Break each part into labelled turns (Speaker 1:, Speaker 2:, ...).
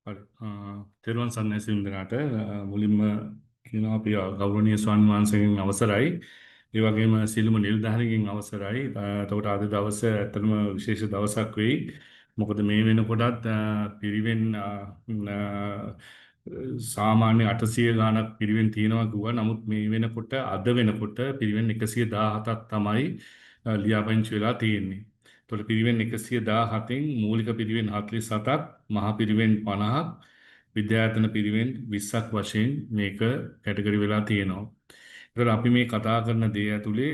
Speaker 1: හරි. තෙරුවන් සරණයි සියලු දෙනාට. මුලින්ම කියනවා අපි ගෞරවනීය ස්වාමීන් වහන්සේගෙන් අවසරයි. ඒ වගේම සියලුම නිලධාරීන්ගෙන් අවසරයි. එතකොට අද දවස ඇත්තටම විශේෂ දවසක් වෙයි. මොකද මේ වෙනකොටත් පිරිවෙන් සාමාන්‍ය 800 ගාණක් පිරිවෙන් තියෙනවා කිව්වා. නමුත් මේ වෙනකොට අද වෙනකොට පිරිවෙන් 117ක් තමයි ලියාපදිංචි වෙලා තියෙන්නේ. එතකොට පිරිවෙන් 117න් මූලික පිරිවෙන් 47ක්, මහා පිරිවෙන් 50ක්, විද්‍යායතන පිරිවෙන් 20ක් වශයෙන් මේක කැටගරි වෙලා තියෙනවා. එතකොට අපි මේ කතා කරන දේ ඇතුලේ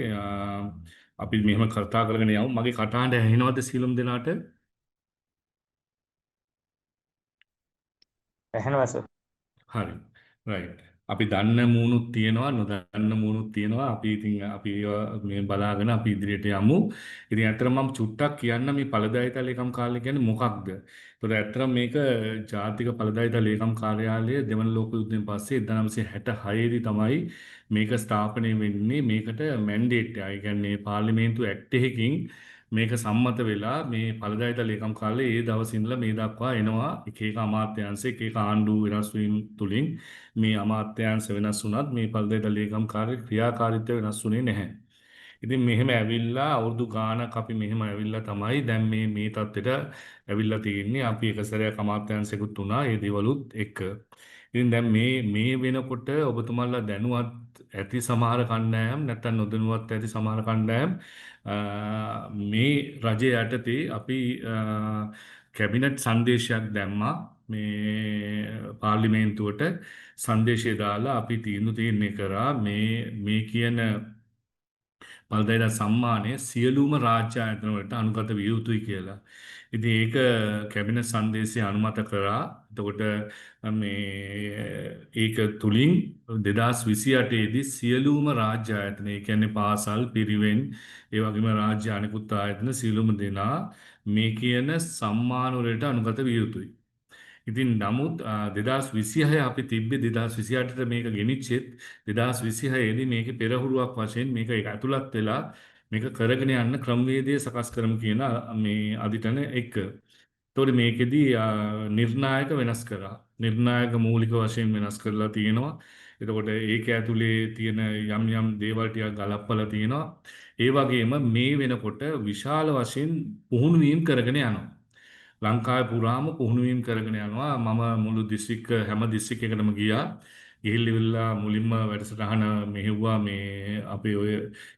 Speaker 1: අපි මෙහෙම කතා කරගෙන යමු. මගේ කටහඬ ඇහෙනවද සියලුම දෙනාට?
Speaker 2: ඇහෙනවා සර්.
Speaker 1: හරි. රයිට්. අපි දන්න මූණුත් තියෙනවා නොදන්න මූණුත් තියෙනවා. අපි ඉතින් අපි ඒවා මේ බලාගෙන අපි ඉදිරියට යමු. ඉතින් ඇත්තටම මම චුට්ටක් කියන්න මේ ඵලදායිතා ලේකම් කාර්යාලය කියන්නේ මොකක්ද? ඒතකොට ඇත්තටම මේක ජාතික ඵලදායිතා ලේකම් කාර්යාලය දෙවන ලෝක යුද්ධයෙන් පස්සේ 1966 දී තමයි මේක ස්ථාපනය වෙන්නේ. මේකට මැන්ඩේට් එක. ඒ කියන්නේ පාර්ලිමේන්තු ඇක්ට් එකකින් මේක සම්මත වෙලා මේ ඵලදායිතා ලේකම් කාර්යාලය ඒ දවසේ ඉඳලා මේ දක්වා එනවා. එක එක අමාත්‍යාංශ එක එක ආණ්ඩු වෙනස් වීම තුලින් මේ අමාත්‍යාංශ වෙනස් වුණත් මේ ඵලදායිතා ලේකම් කාර්යාලයේ ක්‍රියාකාරීත්වය වෙනස් වුණේ නැහැ. ඉතින් මෙහෙම ඇවිල්ලා අවුරුදු ගාණක් අපි මෙහෙම ඇවිල්ලා තමයි දැන් මේ තත්ත්වෙට ඇවිල්ලා තියෙන්නේ. අපි එක සැරයක් අමාත්‍යාංශයකුත් වුණා ඒ දේවලුත් එක්ක. ඉතින් දැන් මේ වෙනකොට ඔබතුමාලා දැනුවත් ඇති සමහර කණ්ඩායම් නැත්නම් නොදැනුවත් ඇති සමහර කණ්ඩායම් මේ රජය යටතේ අපි කැබිනට් සංදේශයක් දැම්මා මේ පාර්ලිමේන්තුවට සංදේශය දාලා අපි තීරණය කරා මේ කියන ඵලදායීතා සම්මානය සියලුම රාජ්‍ය ආයතන වලට අනුගත විය යුතුයි කියලා. ඉතින් ඒක කැබිනට් සංදේශය අනුමත කරා. එතකොට ඒක තුලින් 2028 දී සියලුම රාජ්‍ය ආයතන, ඒ කියන්නේ පාසල්, පිරිවෙන්, ඒ වගේම රාජ්‍ය අනිකුත් ආයතන සියලුම දෙනා මේ කියන සම්මාන වලට අනුගත විය යුතුයි. ඉතින් නමුත් 2026 අපි තිබ්බේ 2028ට මේක ගෙනිච්චෙත් 2026 දී මේකේ පෙරහුරුවක් වශයෙන් මේක ඇතුළත් වෙලා මේක කරගෙන යන්න ක්‍රමවේදය සකස් කරමු කියන මේ අදිටන එක. එතකොට මේකෙදී නිර්ණායක වෙනස් කරා. නිර්ණායක මූලික වශයෙන් වෙනස් කරලා තියෙනවා. එතකොට ඒක ඇතුලේ තියෙන යම් යම් දේවල් ටිකක් ගලප්පලා තියෙනවා. ඒ වගේම මේ වෙනකොට විශාල වශයෙන් පුහුණු වීම කරගෙන යනවා. ලංකාවේ පුරාම පුහුණු වීම කරගෙන යනවා. මම මුළු දිස්ත්‍රික්ක හැම දිස්ත්‍රික්කයකටම ගියා. ගිහිල්ලා මුලින්ම වැඩසටහන මෙහෙව්වා මේ අපේ ඔය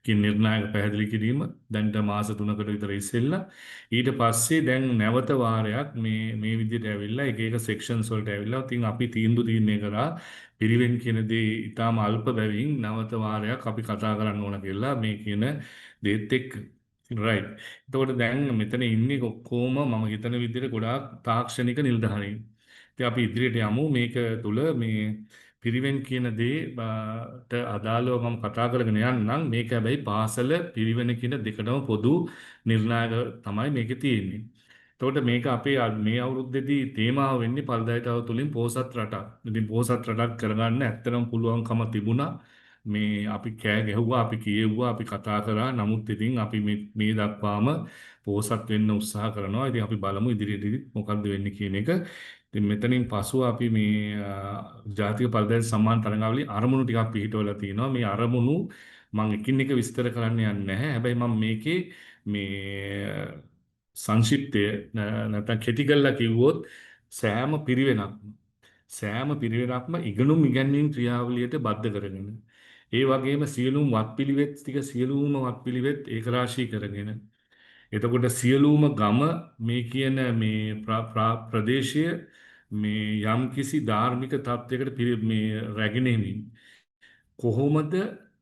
Speaker 1: කින් නිර්ණායක පැහැදිලි කිරීම. දැන්ට මාස 3කට විතර ඉස්සෙල්ලා. ඊට පස්සේ දැන් නැවත වාරයක් මේ විදිහට ඇවිල්ලා එක එක සෙක්ෂන්ස් වලට ඇවිල්ලා ඉතින් අපි තීරණය කරා පිරිවෙන් කියන දේ ඊටාම අල්ප බැවින් නැවත වාරයක් අපි කතා කරන්න ඕන කියලා මේ කියන දේත් එක්ක. රයිට්. එතකොට දැන් මෙතන ඉන්නේ ඔක්කොම මම හිතන විදිහට ගොඩාක් තාක්ෂණික නිලධාරීන්. ඉතින් අපි ඉදිරියට යමු මේක තුල මේ පිරිවෙන් කියන දේට අදාළව මම කතා කරගෙන යන්නම්. මේක හැබැයි පාසල පිරිවෙන කියන දෙකටම පොදු නිර්ණායක තමයි මේකේ තියෙන්නේ. එතකොට මේක අපේ මේ අවුරුද්දේදී තේමාව වෙන්නේ ඵලදායීතාව තුලින් පෝසත් රටක්. ඉතින් පෝසත් රටක් කරගන්න ඇත්තටම පුළුවන්කම තිබුණා. මේ අපි කෑ ගැහුවා, අපි කියෙව්වා, අපි කතා කරා. නමුත් ඉතින් අපි මේ දක්වාම පෝසත් වෙන්න උත්සාහ කරනවා. ඉතින් අපි බලමු ඉදිරියේදී මොකක්ද වෙන්නේ කියන එක. ඉතින් මෙතනින් පසුව අපි මේ ජාතික ඵලදායීතා සම්මාන තරඟාවලියේ අරමුණු ටිකක් පිළිටවලා තියෙනවා. මේ අරමුණු මම එකින් එක විස්තර කරන්න යන්නේ නැහැ. හැබැයි මම මේකේ මේ සංක්ෂිප්තය නැත්නම් කෙටි කරලා කිව්වොත් සෑම පිරිවෙනක්ම ඉගෙනුම් ඉගැන්වීම් ක්‍රියාවලියට බද්ධ කරගෙන ඒ වගේම සියලුම සියලුම වත්පිළිවෙත් ඒකරාශී කරගෙන එතකොට සියලුම ගම මේ කියන මේ ප්‍රදේශය මේ යම්කිසි ධාර්මික තත්වයකට මේ රැගෙන එමින් කොහොමද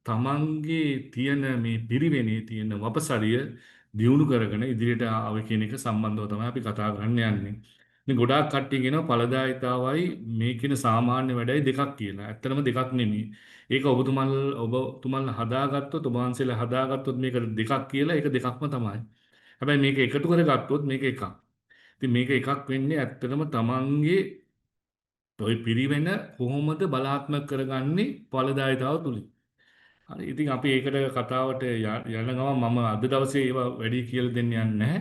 Speaker 1: තමන්ගේ තියෙන මේ පිරිවෙනේ තියෙන වපසරිය දියුණු කරගෙන ඉදිරියට ආව කියන එක සම්බන්ධව තමයි අපි කතා කරන්න යන්නේ. ඉතින් ගොඩාක් කට්ටිය කියනවා ඵලදායිතාවයි මේ කියන සාමාන්‍ය වැඩයි දෙකක් කියලා. ඇත්තටම දෙකක් නෙමෙයි. ඒක ඔබතුමන්ලා හදාගත්තොත් ඔබ වහන්සේලා හදාගත්තොත් මේක දෙකක් කියලා ඒක දෙකක්ම තමයි. හැබැයි මේක එකතු කරගත්තොත් මේක එකක්. ඉතින් මේක එකක් වෙන්නේ ඇත්තටම තමන්ගේ ඔය පිරිවෙන කොහොමද බලාත්මක කරගන්නේ ඵලදායිතාව තුලින්. හරි ඉතින් අපි ඒකට කතාවට යන ගමන් මම අද දවසේ ඒවා වැඩි කියලා දෙන්න යන්නේ නැහැ.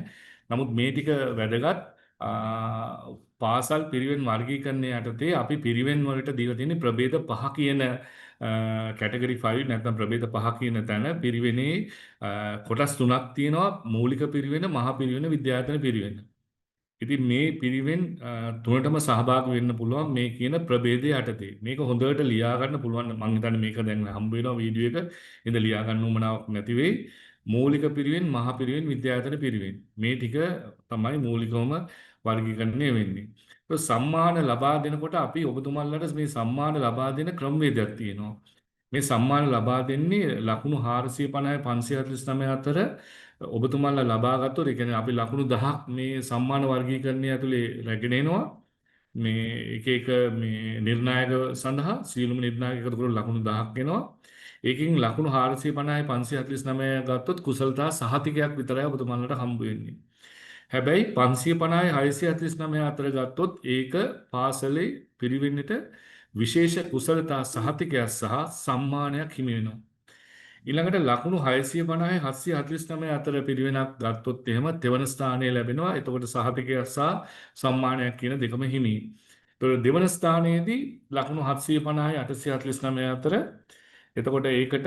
Speaker 1: නමුත් මේ ටික වැදගත් පාසල් පිරිවෙන් වර්ගීකරණය යටතේ අපි පිරිවෙන් වලට දීලා තියෙන ප්‍රභේද 5 කියන කැටගරි 5 නැත්නම් ප්‍රභේද 5 කියන තැන පිරිවෙනේ කොටස් තුනක් තියෙනවා. මූලික පිරිවෙන, මහා පිරිවෙන, විද්‍යායතන පිරිවෙන. ඉතින් මේ පිරිවෙන් තුනටම සහභාගී වෙන්න පුළුවන් මේ කියන ප්‍රභේදය යටතේ. මේක හොඳට ලියා ගන්න පුළුවන්. මම හිතන්නේ මේක දැන් හම්බ වෙනවා වීඩියෝ එක. ඉතින් ලියා ගන්න උවමනාවක් නැති වෙයි. මූලික පිරිවෙන්, මහා පිරිවෙන්, විද්‍යායතන පිරිවෙන්. මේ ටික තමයි මූලිකවම වර්ගීකරණය වෙන්නේ. ඒක සම්මාන ලබා දෙනකොට අපි ඔබතුමන්ලට මේ සම්මාන ලබා දෙන ක්‍රමවේදයක් තියෙනවා. මේ සම්මාන ලබා දෙන්නේ ලකුණු 450 549 අතර ඔබතුමන්ලා ලබා ගත්තොත් ඒ කියන්නේ අපි ලකුණු 1000ක් මේ සම්මාන වර්ගීකරණය ඇතුලේ රැගෙන එනවා. මේ එක එක මේ නිර්ණායක සඳහා සියලුම නිර්ණායක එකතු කරලා ලකුණු 1000ක් එනවා. ඒකෙන් ලකුණු 450 549 ගත්තොත් කුසලතා සහතිකයක් විතරයි ඔබතුමන්ලට හම්බ වෙන්නේ. හැබැයි 550 649 අතර ගත්තොත් ඒක පාසලේ පිරිවෙන්නට විශේෂ කුසලතා සහතිකයක් සහ සම්මානයක් හිමි වෙනවා. ඊළඟට ලකුණු 650 749 අතර පිරිවෙනක් ගත්තොත් එහෙම තෙවන ස්ථානය ලැබෙනවා. එතකොට සහතිකයක් සහ සම්මානයක් කියන දෙකම හිමි. එතකොට දෙවන ස්ථානයේදී ලකුණු 750 849 අතර එතකොට ඒකට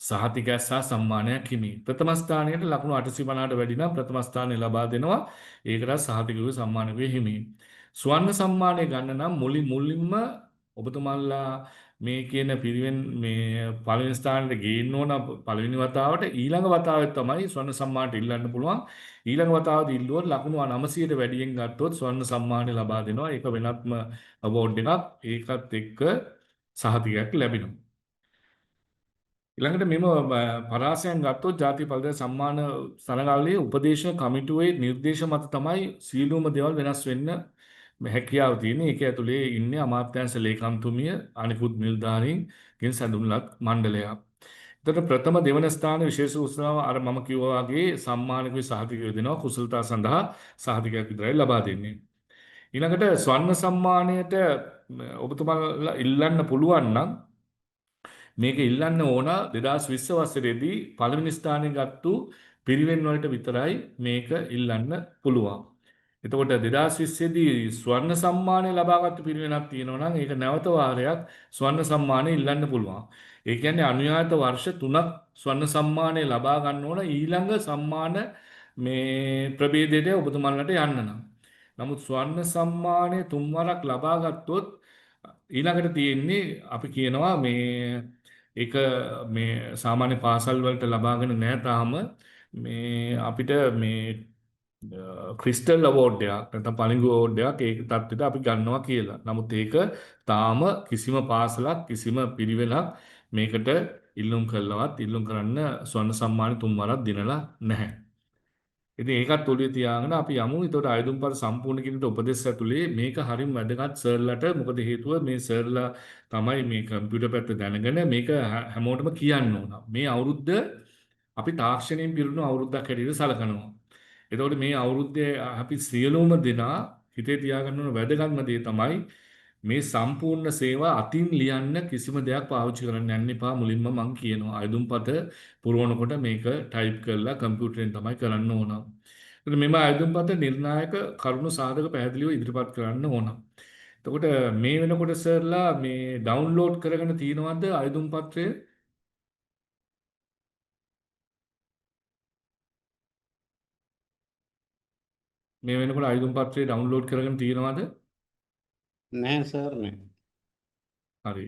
Speaker 1: සහතිකයක් සහ සම්මානයක් හිමි. ප්‍රථම ස්ථානයට ලකුණු 850ට වැඩි නම් ප්‍රථම ස්ථානය ලබා දෙනවා. ඒකට සහතිකව සම්මානකයේ හිමි. ස්වර්ණ සම්මානය ගන්න නම් මුලින්ම ඔබතුමාලා මේ කියන පිරිවෙන් මේ පළවෙනි ස්ථානයට ගේන්න ඕන පළවෙනි වතාවට ඊළඟ වතාවෙත් තමයි ස්වර්ණ සම්මානට ඉල්ලන්න පුළුවන්. ඊළඟ වතාවට ඉල්ලුවොත් ලකුණු 900ට වැඩියෙන් ගත්තොත් ස්වර්ණ සම්මානය ලබා දෙනවා. ඒක වෙනත්ම අවෝඩ් එකක්. ඒකත් එක්ක සහතිකයක් ලැබෙනවා. ඊළඟට මෙම පරාසයන් ගත්තොත් ජාතික පරිදි සම්මාන තරගාවලියේ උපදේශන කමිටුවේ නිර්දේශ මත තමයි සියලුම දේවල් වෙනස් වෙන්න හැකියාව තියෙන්නේ. ඒක ඇතුලේ ඉන්නේ අමාත්‍යාංශ ලේකම්තුමිය අනිකුත් නිලධාරීන්ගෙන් සැදුම්ලත් මණ්ඩලයක්. එතකොට ප්‍රථම දෙවන ස්ථාන විශේෂ උත්සාහ අර මම කිව්වා වගේ සම්මානකේ සහතිකය දෙනවා කුසලතා සඳහා සහතිකයක් විතරයි ලබා දෙන්නේ. ඊළඟට ස්වර්ණ සම්මානයට ඔබතුමාලා ඉල්ලන්න පුළුවන් නම් මේක ඉල්ලන්න ඕන 2020 වසරේදී පළවෙනි ස්ථානය ගත්තු පිරිවෙන් වලට විතරයි මේක ඉල්ලන්න පුළුවන්. එතකොට 2020 දී ස්වර්ණ සම්මානය ලබාගත්තු පිරිවෙනක් තියෙනවා නම් ඒක නැවත වාරයක් ස්වර්ණ සම්මානය ඉල්ලන්න පුළුවන්. ඒ කියන්නේ අනුයාත වර්ෂ 3ක් ස්වර්ණ සම්මානය ලබා ගන්න ඕන ඊළඟ සම්මාන මේ ප්‍රභේදයට ඔබතුමන්ලට යන්න නම්. නමුත් ස්වර්ණ සම්මානය 3 වරක් ලබා ගත්තොත් ඊළඟට තියෙන්නේ අපි කියනවා මේ ඒක මේ සාමාන්‍ය පාසල් වලට ලබාගෙන නැහැ තාම මේ අපිට මේ ක්‍රිස්ටල් අවෝඩ් එකක් නැත්නම් පළඟු අවෝඩ් එකක් ඒක තත්ත්වයට අපි ගන්නවා කියලා. නමුත් ඒක තාම කිසිම පාසලක් කිසිම පිරිවෙනක් මේකට ඉල්ලුම් කළවත් ඉල්ලුම් කරන්න ස්වර්ණ සම්මාන 3 වරක් දිනලා නැහැ. ඉතින් ඒකත් ඔළුවේ තියාගෙන අපි යමු. ඒතකොට ආයුධම්පත් සම්පූර්ණ කිරීමට උපදෙස් ඇතුලේ මේක හරිම වැදගත් සර්ලට. මොකද හේතුව මේ සර්ලා තමයි මේ කම්පියුටර් පැත්ත දැනගෙන මේක හැමෝටම කියන්න ඕන. මේ අවුරුද්ද අපි තාක්ෂණයෙන් පිරුණු අවුරුද්දක් හැටියට සලකනවා. එතකොට මේ අවුරුද්දේ අපි සියලුම දෙනා හිතේ තියාගන්න ඕන වැදගත්ම දේ තමයි මේ සම්පූර්ණ සේවා අතින් ලියන්න කිසිම දෙයක් පාවිච්චි කරන්න යන්න එපා. මුලින්ම මම කියනවා ආයුධම්පත පුරවනකොට මේක ටයිප් කරලා කම්පියුටරෙන් තමයි කරන්න ඕන. එතකොට මෙම ආයුධම්පත නිර්ණායක කරුණු සාධක පැහැදිලිව ඉදිරිපත් කරන්න ඕන. එතකොට මේ වෙනකොට සර්ලා මේ ඩවුන්ලෝඩ් කරගෙන තියෙනවද ආයුධම්පත්‍රය? මේ වෙනකොට ආයුධම්පත්‍රය ඩවුන්ලෝඩ් කරගෙන තියෙනවද?
Speaker 2: නැහැ සර් නෑ.
Speaker 1: හරි.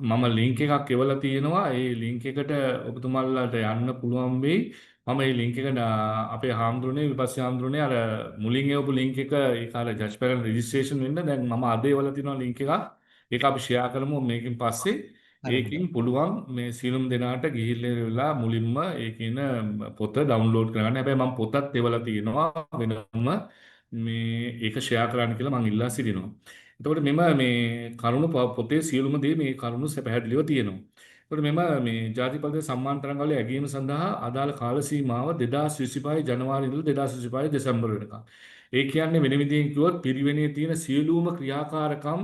Speaker 1: මම ලින්ක් එකක් එවලා තියෙනවා. ඒ ලින්ක් එකට ඔබතුමාලාට යන්න පුළුවන් වෙයි. මම මේ ලින්ක් එක අපේ හාමුදුරනේ විපස්සී හාමුදුරනේ අර මුලින් එවපු ලින්ක් එක ඒක අර ජජ් පැනල් රෙජිස්ට්‍රේෂන් වෙන්න දැන් මම අද එවලා තියෙනවා ලින්ක් එකක්. ඒක අපි ෂෙයා කරමු මේකෙන් පස්සේ. ඒකෙන් පුළුවන් මේ සියලුම දෙනාට ගිහිල්ලා මුලින්ම ඒ කියන පොත ඩවුන්ලෝඩ් කරගන්න. හැබැයි මම පොතත් එවලා තියෙනවා වෙනම මේ ඒක ෂෙයා කරන්න කියලා මම ඉල්ලා සිටිනවා. එතකොට මෙම මේ කරුණු පොතේ සියලුම දේ මේ කරුණු පැහැදිලිව තියෙනවා. එතකොට මෙම මේ ජාතිපද සම්මාන තරඟවල ඇගීම සඳහා අදාළ කාල සීමාව 2025 ජනවාරි ඉඳලා 2025 දෙසැම්බර් වෙනකම්. ඒ කියන්නේ වෙන විදිහෙන් කිව්වොත් පිරිවෙනේ තියෙන සියලුම ක්‍රියාකාරකම්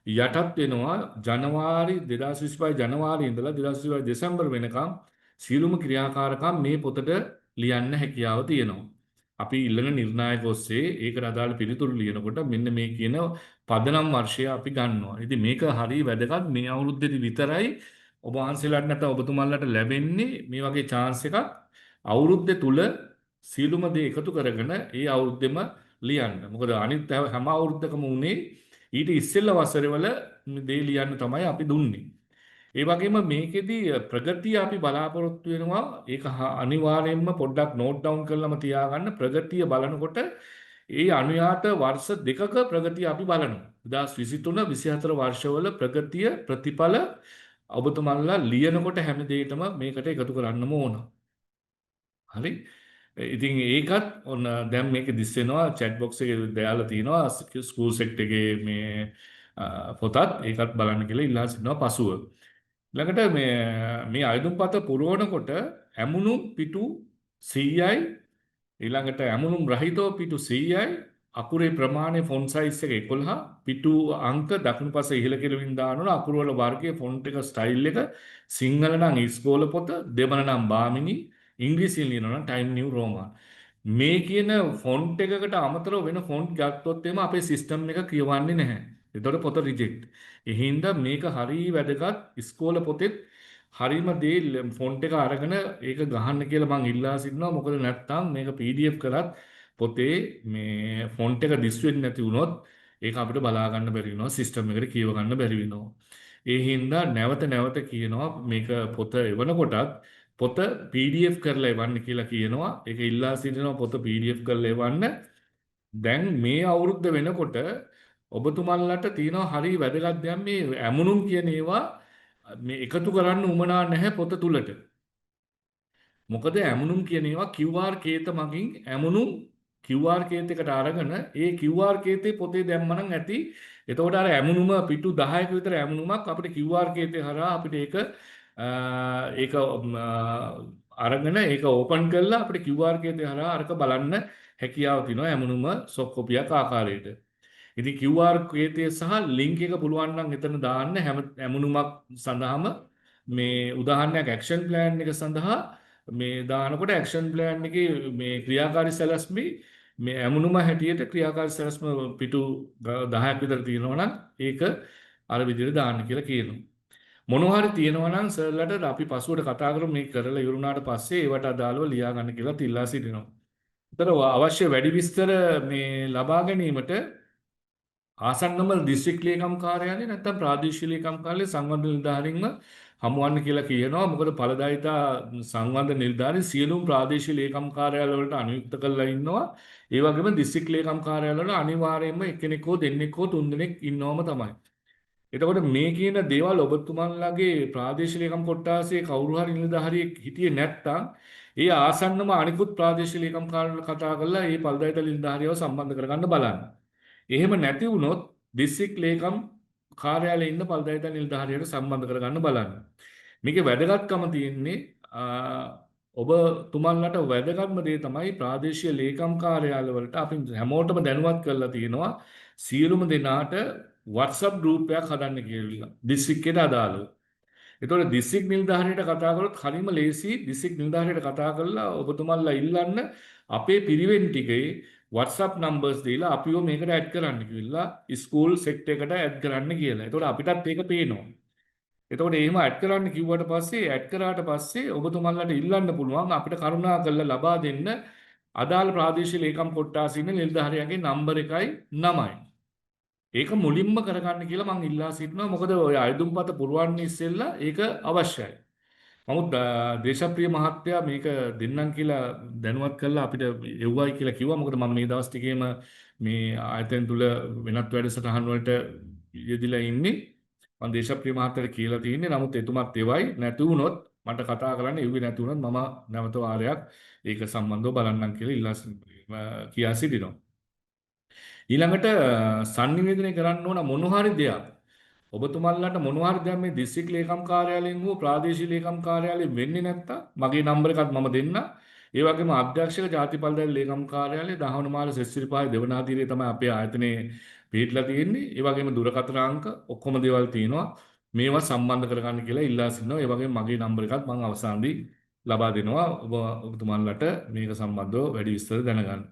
Speaker 1: යටත් වෙනවා ජනවාරි 2025 ජනවාරි ඉඳලා 2025 දෙසැම්බර් වෙනකම් සියලුම ක්‍රියාකාරකම් මේ පොතට ලියන්න හැකියාව තියෙනවා. අපි ඉල්ලන නිර්ණායක ඔස්සේ ඒකට අදාළ පිළිතුරු ලියනකොට මෙන්න මේ කියන පදනම් වර්ෂය අපි ගන්නවා. ඉතින් මේක හරිය වැදගත්. මේ අවුරුද්දේදී විතරයි ඔබ වහන්සේලාට නැත්නම් ඔබතුමාලාට ලැබෙන්නේ මේ වගේ chance එකක් අවුරුද්ද තුල සියලුම දේ එකතු කරගෙන ඒ අවුරුද්දෙම ලියන්න. මොකද අනිත් හැම අවුරුද්දකම උනේ ඊට ඉස්සෙල්ලා වසරේ වල දේ ලියන්න තමයි අපි දුන්නේ. ඒ වගේම මේකෙදි ප්‍රගතිය අපි බලාපොරොත්තු වෙනවා. ඒක අනිවාර්යයෙන්ම පොඩ්ඩක් නෝට් ඩවුන් කරලම තියාගන්න. ප්‍රගතිය බලනකොට ඒ අනුයාත වර්ෂ දෙකක ප්‍රගතිය අපි බලනවා. 2023 24 වර්ෂවල ප්‍රගතිය ප්‍රතිඵල ඔබතුමන්ලා ලියනකොට හැම දෙයකම මේකට එකතු කරන්නම ඕන. හරි. ඉතින් ඒකත් ඔන්න දැන් මේක දිස් වෙනවා chat box එකේ දාලා තිනවා ස්කූල් සෙට් එකේ මේ පොතත් ඒකත් බලන්න කියලා ඉල්ලා සිටිනවා පසුව. ළඟට මේ අයදුම්පත පුරවනකොට ඇමුණුම් පිටු 100යි ඊළඟට ඇමුණුම් රහිතව පිටු 100යි අකුරේ ප්‍රමාණය ෆොන්ට් සයිස් එක 11 පිටු අංක දකුණු පස ඉහළ කෙළවරින් දානවා අකුරු වල වර්ගයේ ෆොන්ට් එක ස්ටයිල් එක සිංහල නම් ඉස්කෝල පොත දෙමළ නම් බාමිනි ඉංග්‍රීසියෙන් ලියනවා නම් ටයිම් නිව් රෝමාන් මේ කියන ෆොන්ට් එකකට අමතරව වෙන ෆොන්ට් ගත්තොත් එimhe අපේ සිස්ටම් එක කියවන්නේ නැහැ. එතකොට පොත රිජෙක්ට්. ඒ හින්දා මේක හරිය වැදගත් ඉස්කෝල පොතෙත් හරිම දේ ෆොන්ට් එක අරගෙන ඒක ගහන්න කියලා මං ඉල්ලා සිටිනවා. මොකද නැත්තම් මේක PDF කරත් පොතේ මේ ෆොන්ට් එක දිස් වෙන්නේ නැති වුණොත් ඒක අපිට බලා ගන්න බැරි වෙනවා. සිස්ටම් එකට කියව ගන්න බැරි වෙනවා. ඒ හින්දා නැවත නැවත කියනවා මේක පොත එවනකොටත් පොත PDF කරලා එවන්න කියලා කියනවා. ඒක ඉල්ලා සිටිනවා පොත PDF කරලා එවන්න. දැන් මේ අවුරුද්ද වෙනකොට ඔබතුමන්ලට තියෙනවා හරිය වැදගත් දෙයක් මේ ඇමුණුම් කියන ඒවා මේ එකතු කරන්න උවමනා නැහැ පොත තුලට. මොකද ඇමුණුම් කියන ඒවා QR කේත මගින් ඇමුණුම් QR කේතයකට අරගෙන ඒ QR කේතේ පොතේ දැම්මනම් ඇති. එතකොට අර ඇමුණුම පිටු 10ක විතර ඇමුණුමක් අපිට QR කේතේ හරහා අපිට ඒක අරගෙන ඒක ඕපන් කරලා අපිට QR කේතේ හරහා අරක බලන්න හැකියාව තියෙනවා ඇමුණුම සොෆ්ට් කොපියක් ආකාරයට. ඉතින් QR කේතය සහ ලින්ක් එක පුළුවන් නම් එතන දාන්න හැම ඇමුණුමක් සඳහාම මේ උදාහරණයක් ඇක්ෂන් ප්ලෑන් එක සඳහා මේ දානකොට ඇක්ෂන් ප්ලෑන් එකේ මේ ක්‍රියාකාරී සැලැස්මි මේ ඇමුණුම හැටියට ක්‍රියාකාරී සැලැස්ම පිටු 10ක් විතර තියෙනවා නම් ඒක අර විදිහට දාන්න කියලා කියනවා. මොනවා හරි තියෙනවා නම් සර්ලට අපි පසුවට කතා කරමු මේ කරලා ඉවරුනාට පස්සේ ඒවට අදාළව ලියා ගන්න කියලා තිල්ලා සිටිනවා. ඒතර අවශ්‍ය වැඩි විස්තර මේ ලබා ගැනීමට ආසන්නම දිස්ත්‍රික් ලේකම් කාර්යාලය නැත්නම් ප්‍රාදේශීය ලේකම් කාර්යාලය සංවර්ධන නිලධාරීන්ව හමුවන්න කියලා කියනවා. මොකද ඵලදායිතා සංවර්ධන නිලධාරීන් සියලුම ප්‍රාදේශීය ලේකම් කාර්යාල වලට අනුයුක්ත කරලා ඉන්නවා. ඒ වගේම දිස්ත්‍රික් ලේකම් කාර්යාල වල අනිවාර්යයෙන්ම එක්කෙනෙක් හෝ දෙන්නෙක් හෝ තුන්දෙනෙක් ඉන්නවම තමයි. එතකොට මේ කියන දේවල් ඔබතුමන්ලාගේ ප්‍රාදේශීය ලේකම් කොට්ටාසේ කවුරු හරි නිලධාරියෙක් හිටියේ නැත්නම් ඒ ආසන්නම අනිකුත් ප්‍රාදේශීය ලේකම් කාර්යාල කතා කරලා ඒ ඵලදායිතා නිලධාරියව සම්බන්ධ කරගන්න බලන්න. එහෙම නැති වුණොත් දිස්ත්‍රික් ලේකම් කාර්යාලයේ ඉන්න ඵලදායිතා නිලධාරියට සම්බන්ධ කරගන්න බලන්න. මේකේ වැදගත්කම තියෙන්නේ ඔබතුමන්ලට වැදගත්ම දේ තමයි ප්‍රාදේශීය ලේකම් කාර්යාල වලට අපි හැමෝටම දැනුවත් කරලා තියෙනවා සියලුම දෙනාට WhatsApp ගෲප් එකක් හදන්න කියලා දිස්ත්‍රික්කයට අදාළව. ඒතකොට දිස්ත්‍රික් නිලධාරියට කතා කරොත් හරිම ලේසි දිස්ත්‍රික් නිලධාරියට කතා කරලා ඔබතුමන්ලා ඉල්ලන්න අපේ පිරිවෙන් ටිකේ WhatsApp numbers දීලා අපිව මේකට ඇඩ් කරන්න කියලා ස්කූල් සෙට් එකට ඇඩ් කරන්න කියලා. ඒතකොට අපිටත් ඒක පේනවා. එතකොට එහෙම ඇඩ් කරන්න කිව්වට පස්සේ ඇඩ් කරාට පස්සේ ඔබතුමන්ලාට ඉල්ලන්න පුළුවන් අපිට කරුණා කරලා ලබා දෙන්න අදාළ ප්‍රාදේශීය ලේකම් කොට්ටාසේ ඉන්න නිලධාරියාගේ නම්බර එකයි නමයි. ඒක මුලින්ම කරගන්න කියලා මම ඉල්ලා සිටිනවා. මොකද ඔය අයදුම්පත පුරවන්න ඉස්සෙල්ලා ඒක අවශ්‍යයි. නමුත් දේශප්‍රිය මහත්තයා මේක දෙන්නම් කියලා දැනුවත් කළා අපිට එව්වයි කියලා කිව්වා. මොකද මම මේ දවස් ටිකේම මේ ආයතන තුල වෙනත් වැඩසටහන් වලට යෙදිලා ඉන්නේ. මම දේශප්‍රිය මහත්තයාට කියලා තියෙන්නේ. නමුත් එතුමත් එවයි නැති වුණොත් මට කතා කරන්න එව්වේ නැති වුණොත් මම නැවත වාරයක් ඒක සම්බන්ධව බලන්නම් කියලා ඉල්ලා කියා සිටිනවා. ඊළඟට sannivedanaya කරන්න ඕන මොන හරි දෙයක් ඔබතුමන්ලාට මොනවා හරි දැන් මේ දිස්ත්‍රික් ලේකම් කාර්යාලයෙන් හෝ ප්‍රාදේශීය ලේකම් කාර්යාලයෙන් වෙන්නේ නැත්තම් මගේ නම්බර එකත් මම දෙන්නම්. ඒ වගේම අධ්‍යක්ෂක ජාතිපල්දාරි ලේකම් කාර්යාලය දහවනමාල සෙස්සිරිපාය දෙවනාදීරේ තමයි අපේ ආයතනයේ පිහිටලා තියෙන්නේ. ඒ වගේම දුරකථන අංක ඔක්කොම දේවල් තියෙනවා. මේවා සම්බන්ධ කරගන්න කියලා ඉල්ලා සිටිනවා. ඒ වගේම මගේ නම්බර එකත් මම අවසානදී ලබා දෙනවා ඔබතුමාලට මේක සම්බන්ධව වැඩි විස්තර දැනගන්න.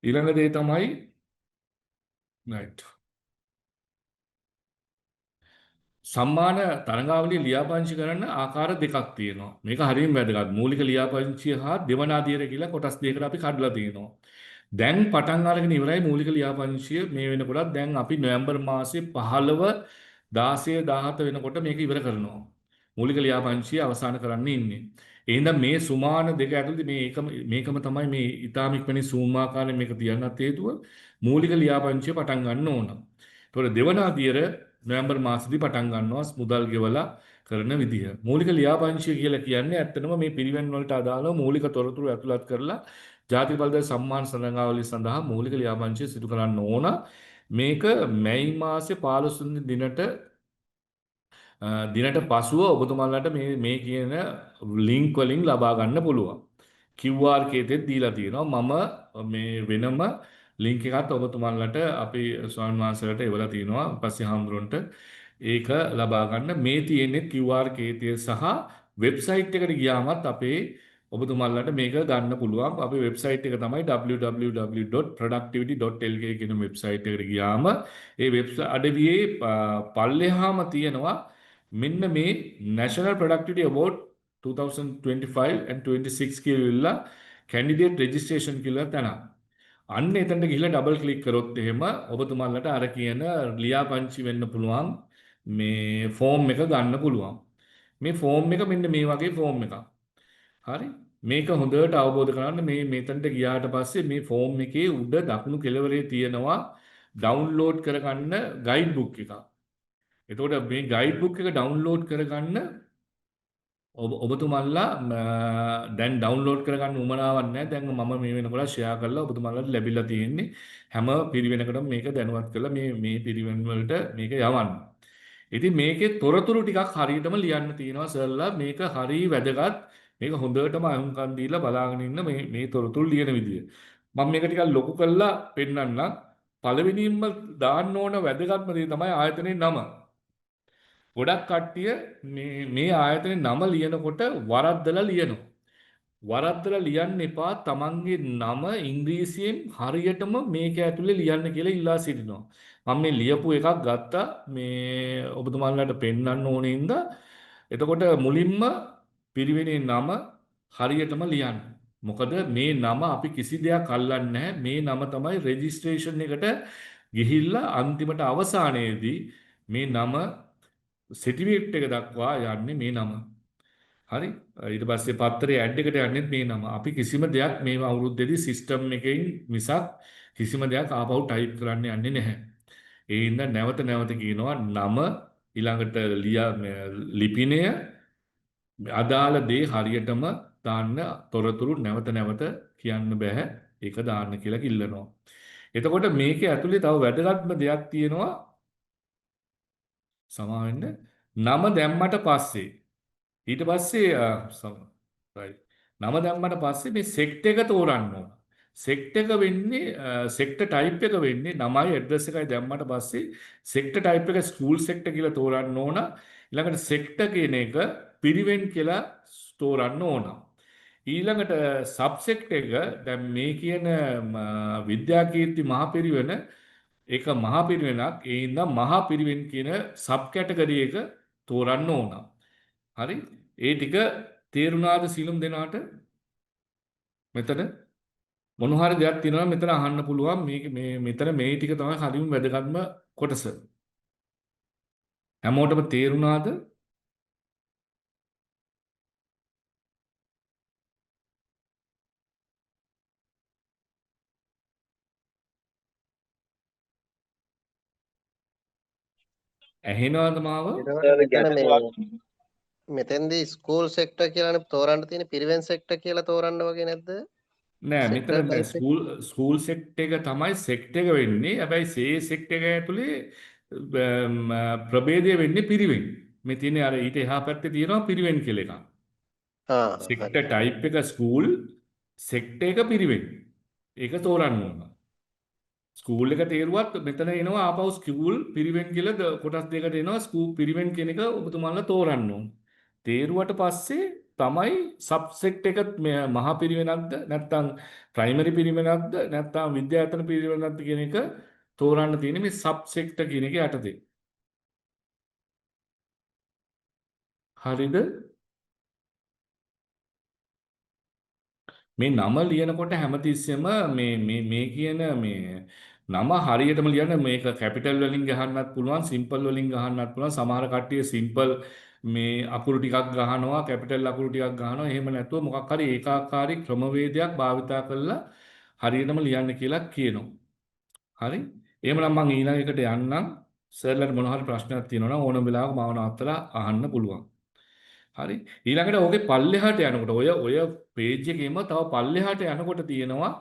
Speaker 1: ඊළඟ දේ තමයි right. සම්මාන තරඟාවලිය ලියාපදිංචි කරන්න ආකාර දෙකක් තියෙනවා. මේක හරියම වැදගත්. මූලික ලියාපදිංචිය හා දෙවනාදියර කියලා කොටස් දෙකකට අපි කඩලා තියෙනවා. දැන් පටන් අරගෙන ඉවරයි මූලික ලියාපදිංචිය මේ වෙනකොටත් දැන් අපි නොවැම්බර් මාසේ 15 16 17 වෙනකොට මේක ඉවර කරනවා. මූලික ලියාපදිංචිය අවසන් කරන්න ඉන්නේ. එහෙනම් මේ සුමාන දෙක ඇතුළත මේකම තමයි මේ ඊටාම ඉක්මනින් සූම් ආකාරයෙන් මේක තියන්නත් හේතුව මූලික ලියාපදිංචිය පටන් ගන්න ඕන. ඒතකොට දෙවනාදියර නොවැම්බර් මාසෙදි පටන් ගන්නවා මුදල් ගෙවලා කරන විදිහ. මූලික ලියාපදිංචිය කියලා කියන්නේ ඇත්තටම මේ පිරිවෙන් වලට අදාළව මූලික තොරතුරු ඇතුළත් කරලා ජාතික බලධාරී සම්මාන සඳහාවලිය සඳහා මූලික ලියාපදිංචිය සිදු කරන්න ඕන. මේක මැයි මාසේ 15 දිනට දිනට පසුව ඔබතුමාලට මේ කියන ලින්ක් වලින් ලබා ගන්න පුළුවන්. QR කේතෙත් දීලා තියෙනවා. මම මේ වෙනම ලින්ක් එකත් ඔබතුමාලට අපි ස්වාමීන් වහන්සේලාට එවලා තියෙනවා. පස්සේ හාමුදුරන්ට ඒක ලබා ගන්න මේ තියෙන්නේ QR කේතය සහ වෙබ්සයිට් එකට ගියාමත් අපේ ඔබතුමාලට මේක ගන්න පුළුවන්. අපේ වෙබ්සයිට් එක තමයි www.productivity.lk කියන වෙබ්සයිට් එකට ගියාම ඒ වෙබ්සයිට් අඩවියේ පල්ලෙහාම තියෙනවා මෙන්න මේ National Productivity Award 2025 and 26 කියලා candidate registration කියලා තැන. අන්න එතනට ගිහිල්ලා ඩබල් ක්ලික් කරොත් එහෙම ඔබතුමාලට අර කියන ලියාපදිංචි වෙන්න පුළුවන් මේ ෆෝම් එක ගන්න පුළුවන්. මේ ෆෝම් එක මෙන්න මේ වගේ ෆෝම් එකක්. හරි? මේක හොඳට අවබෝධ කරගන්න මේ මෙතනට ගියාට පස්සේ මේ ෆෝම් එකේ උඩ දකුණු කෙළවරේ තියෙනවා ඩවුන්ලෝඩ් කරගන්න ගයිඩ් බුක් එකක්. එතකොට මේ ගයිඩ් බුක් එක ඩවුන්ලෝඩ් කරගන්න ඔබතුමල්ලා දැන් ඩවුන්ලෝඩ් කරගන්න උවමනාවක් නැහැ. දැන් මම මේ වෙනකොට ෂෙයා කරලා ඔබතුමල්ලාට ලැබිලා තියෙන්නේ හැම පිරිවෙනකටම මේක දැනුවත් කරලා මේ පිරිවෙන් වලට මේක යවන්න. ඉතින් මේකේ තොරතුරු ටිකක් හරියටම ලියන්න තියෙනවා සර්ලා. මේක හරිය වැදගත්. මේක හොඳටම අහුම්කම් දීලා බලාගෙන ඉන්න මේ තොරතුරු ලියන විදිය. මම මේක ටිකක් ලොකු කරලා පෙන්නන්නම්. පළවෙනියෙන්ම දාන්න ඕන වැදගත්ම දේ තමයි ආයතනයේ නම. ගොඩක් කට්ටිය මේ ආයතනයේ නම ලියනකොට වරද්දලා ලියනවා. වරද්දලා ලියන්න එපා. තමන්ගේ නම ඉංග්‍රීසියෙන් හරියටම මේක ඇතුලේ ලියන්න කියලා ඉල්ලා සිටිනවා. මම මේ ලියපු එකක් ගත්තා මේ ඔබතුමාලට පෙන්වන්න ඕනේ ඉඳලා. එතකොට මුලින්ම පිරිවෙනේ නම හරියටම ලියන්න. මොකද මේ නම අපි කිසි දෙයක් අල්ලන්නේ නැහැ. මේ නම තමයි රෙජිස්ට්‍රේෂන් එකට ගිහිල්ලා අන්තිමට අවසානයේදී මේ නම සර්ටිෆිකේට් එක දක්වා යන්නේ මේ නම. හරි? ඊට පස්සේ පත්තරේ ඇඩ් එකට යන්නේ මේ නම. අපි කිසිම දෙයක් මේ අවුරුද්දේදී සිස්ටම් එකෙන් මිසක් කිසිම දෙයක් ආපහු ටයිප් කරන්න යන්නේ නැහැ. ඒ හින්දා නැවත නැවත කියනවා නම ඊළඟට ලිපිනය අදාළ දේ හරියටම දාන්න තොරතුරු නැවත නැවත කියන්න බෑ. ඒක දාන්න කියලා කිල්ලනවා. එතකොට මේකේ ඇතුලේ තව වැදගත්ම දෙයක් තියෙනවා. සමාවෙන්න නම දැම්මට පස්සේ ඊට පස්සේ right නම දැම්මට පස්සේ මේ සෙක්ට් එක තෝරන්න ඕන. සෙක්ට් එක වෙන්නේ සෙක්ටර් ටයිප් එක වෙන්නේ නමයි ඇඩ්‍රස් එකයි දැම්මට පස්සේ සෙක්ටර් ටයිප් එක ස්කූල් සෙක්ටර් කියලා තෝරන්න ඕන. ඊළඟට සෙක්ටර් කියන එක පිරිවෙන් කියලා තෝරන්න ඕන. ඊළඟට සබ්සෙක්ට් එක දැන් මේ කියන විද්‍යාකීර්ති මහපිරිවෙන ඒක මහා පිරිවෙනක්. ඒ හින්දා මහා පිරිවෙන් කියන සබ් කැටගරි එක තෝරන්න ඕන. හරි? ඒ ටික තේරුණාද සියලුම දෙනාට? මෙතන මොන හරි දෙයක් තියෙනවා මෙතන අහන්න පුළුවන්. මේ මෙතන මේ ටික තමයි හරිම වැදගත්ම කොටස. හැමෝටම තේරුණාද? ඇහෙනවද මාව?
Speaker 3: මෙතෙන්දී ස්කූල් සෙක්ටර් කියලානේ තෝරන්න තියෙන පිරිවෙන් සෙක්ටර් කියලා තෝරන්න වගේ නැද්ද?
Speaker 1: නෑ
Speaker 3: Sector
Speaker 1: මෙතන
Speaker 3: type එක.
Speaker 1: ස්කූල් සෙක්ට් එක තමයි සෙක්ට් එක වෙන්නේ. හැබැයි සේ සෙක්ට් එක ඇතුලේ ප්‍රභේදය වෙන්නේ පිරිවෙන්. මේ තියෙන්නේ අර ඊට එහා පැත්තේ තියෙනවා පිරිවෙන් කියලා එකක්. සෙක්ටර්
Speaker 3: හරි.
Speaker 1: ටයිප් එක ස්කූල් සෙක්ටර් එක පිරිවෙන්. ඒක තෝරන්න ඕන. ස්කූල් එක තේරුවත් මෙතන එනවා ආපහු ස්කූල් පිරිවෙන් කියලා කොටස් දෙකකට එනවා. ස්කූල් පිරිවෙන් කියන එක ඔබතුමාලා තෝරන්න ඕන. තේරුවට පස්සේ තමයි සබ්සෙක්ට් එක මහා පිරිවෙනක්ද නැත්නම් ප්‍රයිමරි පිරිවෙනක්ද නැත්නම් විද්‍යායතන පිරිවෙනක්ද කියන එක තෝරන්න තියෙන්නේ මේ සබ්සෙක්ට් කියන එක යටතේ. හරිද? මේ නම ලියනකොට හැමතිස්සෙම මේ කියන මේ නම හරියටම ලියන්න මේක කැපිටල් වලින් ගහන්නත් පුළුවන් සිම්පල් වලින් ගහන්නත් පුළුවන් සමහර කට්ටිය සිම්පල් මේ අකුරු ටිකක් ගහනවා කැපිටල් අකුරු ටිකක් ගහනවා එහෙම නැතුව මොකක් හරි ඒකාකාරී ක්‍රමවේදයක් භාවිතා කරලා හරියටම ලියන්න කියලා කියනවා. හරි? එහෙමනම් මම ඊළඟ එකට යන්නම්. සර්ලට මොන හරි ප්‍රශ්නයක් තියෙනවා නම් ඕනම වෙලාවක මාව නවත්තලා අහන්න පුළුවන්. හරි ඊළඟට ඕකේ පල්ලෙහාට යනකොට ඔය පේජ් එකේම තව පල්ලෙහාට යනකොට තියෙනවා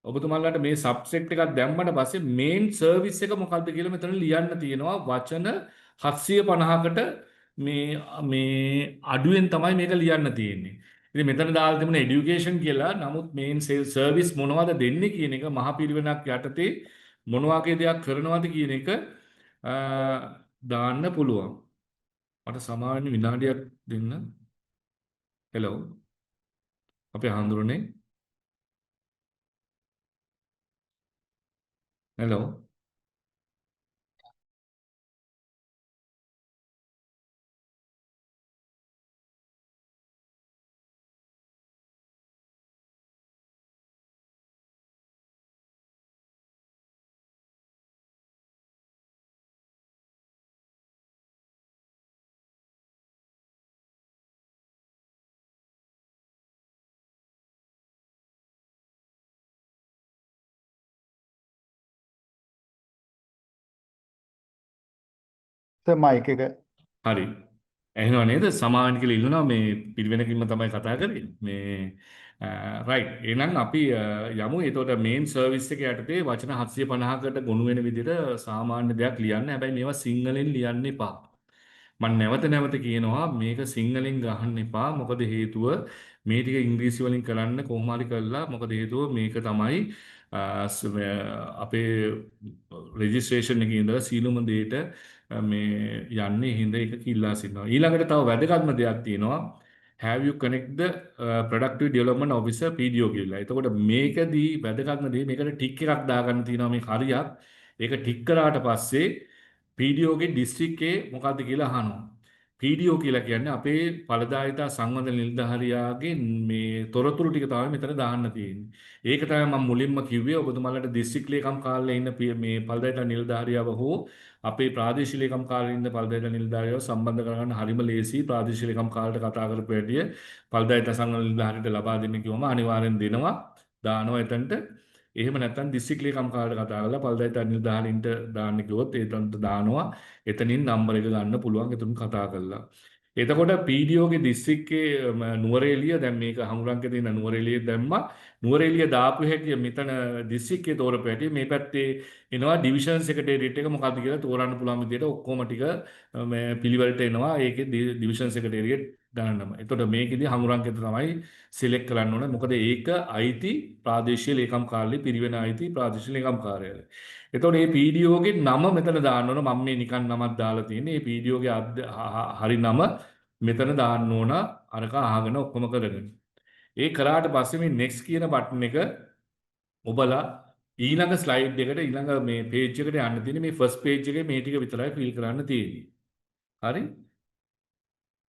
Speaker 1: ඔබතුමාලට මේ සබ්සෙක්ට් එකක් දැම්මට පස්සේ මේන් සර්විස් එක මොකක්ද කියලා මෙතන ලියන්න තියෙනවා වචන 750කට මේ අඩුවෙන් තමයි මේක ලියන්න තියෙන්නේ. ඉතින් මෙතන දාලා තිබුණ এডুকেෂන් කියලා නමුත් මේන් සර්විස් මොනවද දෙන්නේ කියන එක මහා පිරිවෙනක් යටතේ මොන වගේ දෙයක් කරනවද කියන එක දාන්න පුළුවන්. මට සමාවෙන්න විනාඩියක් දෙන්න. හෙලෝ. අපේ හඳුරන්නේ. හෙලෝ.
Speaker 4: මයික් එක
Speaker 1: හරි. ඇහෙනව නේද? සමාවෙන්න කියලා ඉල්ලනවා මේ පිරිවෙනකින්ම තමයි කතා කරන්නේ. මේ රයිට්. එහෙනම් අපි යමු. එතකොට මේන් සර්විස් එක යටතේ වචන 750කට ගොනු වෙන විදිහට සාමාන්‍ය දෙයක් ලියන්න. හැබැයි මේවා සිංහලෙන් ලියන්න එපා. මම නැවත කියනවා මේක සිංහලෙන් ගහන්න එපා. මොකද හේතුව මේ ටික ඉංග්‍රීසි වලින් කරන්න කොහොම හරි කරලා මොකද හේතුව මේක තමයි අපේ රෙජිස්ට්‍රේෂන් එකේ ඉඳලා සීලුම දෙයට මේ යන්නේ හින්දා ඒක කිල්ලා සිටිනවා. ඊළඟට තව වැදගත්ම දෙයක් තියෙනවා. Have you connect the productive development officer PDO කියලා. එතකොට මේකදී වැදගත්ම දේ මේකට ටික් එකක් දාගන්න තියෙනවා මේ හරියක්. ඒක ටික් කරාට පස්සේ PDO ගේ district එකේ මොකද්ද කියලා අහනවා. PDO කියලා කියන්නේ අපේ ඵලදායිතා සංවර්ධන නිලධාරියාගේ මේ තොරතුරු ටික තමයි මෙතන දාන්න තියෙන්නේ. ඒක තමයි මම මුලින්ම කිව්වේ ඔබතුමාලට දිස්ත්‍රික් ලේකම් කාර්යාලයේ ඉන්න මේ ඵලදායිතා නිලධාරියාව හෝ අපේ ප්‍රාදේශීය ලේකම් කාර්යාලයේ ඉන්න ඵලදායිතා නිලධාරියාව සම්බන්ධ කරගන්න හරිම ලේසි. ප්‍රාදේශීය ලේකම් කාර්යාලයට කතා කරපු හැටිය ඵලදායිතා සංවර්ධන නිලධාරියට ලබා දෙන්න කිව්වම අනිවාර්යෙන් දෙනවා. දානවා එතනට. එහෙම නැත්නම් දිස්ත්‍රික් ලේකම් කාර්යාලයට කතා කරලා ඵලදායිතා නිලධාරීන්ට දාන්න කිව්වොත් එතනට දානවා. එතනින් නම්බර එක ගන්න පුළුවන් එතුන් කතා කරලා. එතකොට PDO ගේ දිස්ත්‍රික්කයේ නුවරඑළිය දැන් මේක හමුරංකේ තියෙන නුවරඑළිය දැම්මා. නුවරඑළිය දාපු හැටි මෙතන දිස්ත්‍රික්කයේ තෝරපු හැටි මේ පැත්තේ එනවා ඩිවිෂන් සෙක්‍රටේරියට් එක මොකක්ද කියලා තෝරන්න පුළුවන් විදිහට ඔක්කොම ටික මේ පිළිවෙලට එනවා. ඒකේ ඩිවිෂන් සෙක්‍රටේරියට් දාන්නම. එතකොට මේකෙදි හමුරංකේ තමයි සිලෙක්ට් කරන්න ඕනේ. මොකද ඒක අයිති ප්‍රාදේශීය ලේකම් කාර්යාලයේ පිරිවෙන අයිති ප්‍රාදේශීය ලේකම් කාර්යාලය. එතකොට මේ PDO ගේ නම මෙතන දාන්න ඕන. මම මේ නිකන් නමක් දාලා තියෙන්නේ. මේ PDO ගේ හරි නම මෙතන දාන්න ඕන. අරක අහගෙන ඔක්කොම කරගෙන. ඒ කරාට පස්සේ මේ next කියන බටන් එක ඔබලා ඊළඟ ස්ලයිඩ් එකට ඊළඟ මේ page එකට යන්න තියෙන්නේ. මේ first page එකේ මේ ටික විතරයි fill කරන්න තියෙන්නේ. හරි?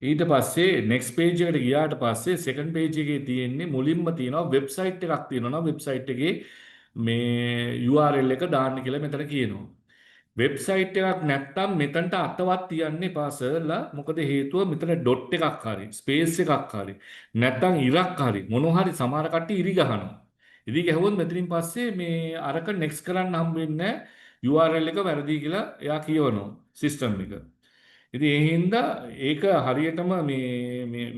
Speaker 1: ඊට පස්සේ next page එකට ගියාට පස්සේ second page එකේ තියෙන්නේ මුලින්ම තියෙනවා website එකක් තියෙනවා නම් website එකේ මේ URL එක දාන්න කියලා මෙතන කියනවා. වෙබ්සයිට් එකක් නැත්තම් මෙතනට අතවත් තියන්න එපා සර්ලා. මොකද හේතුව මෙතන ඩොට් එකක් හරි ස්පේස් එකක් හරි නැත්තම් ඉරක් හරි මොනවා හරි සමහර කට්ටිය ඉරි ගහනවා. ඉරි ගැහුවොත් මෙතනින් පස්සේ මේ අරක next කරන්න හම්බ වෙන්නේ URL එක වැරදි කියලා එයා කියවනවා සිස්ටම් එක. ඉතින් ඒ හින්දා ඒක හරියටම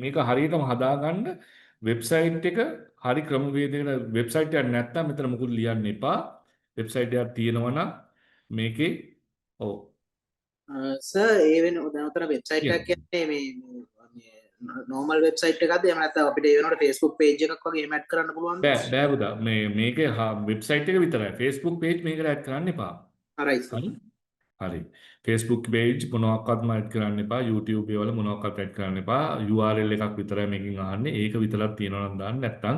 Speaker 1: මේක හරියටම හදාගන්න වෙබ්සයිට් එක හරි ක්‍රමවේදයකට වෙබ්සයිට් එකක් නැත්තම් මෙතන මොකුත් ලියන්න එපා. වෙබ්සයිට් එකක් තියෙනවා නම් මේකේ ඔව්
Speaker 5: සර් ඒ වෙන උදාහරණ වෙබ්සයිට් එකක් කියන්නේ මේ normal වෙබ්සයිට් එකක්ද එහෙම නැත්නම් අපිට ඒ වෙනකොට Facebook page එකක් වගේ එහෙම ඇඩ් කරන්න පුළුවන්ද?
Speaker 1: බෑ පුතා මේකේ වෙබ්සයිට් එක විතරයි Facebook page මේකට ඇඩ් කරන්න එපා.
Speaker 5: හරියි සර්.
Speaker 1: හරි. Facebook page මොනවාක්වත්ම ඇඩ් කරන්න එපා. YouTube වල මොනවාක්වත් ඇඩ් කරන්න එපා. URL එකක් විතරයි මේකෙන් අහන්නේ. ඒක විතරක් තියෙනවා නම් දාන්න නැත්නම්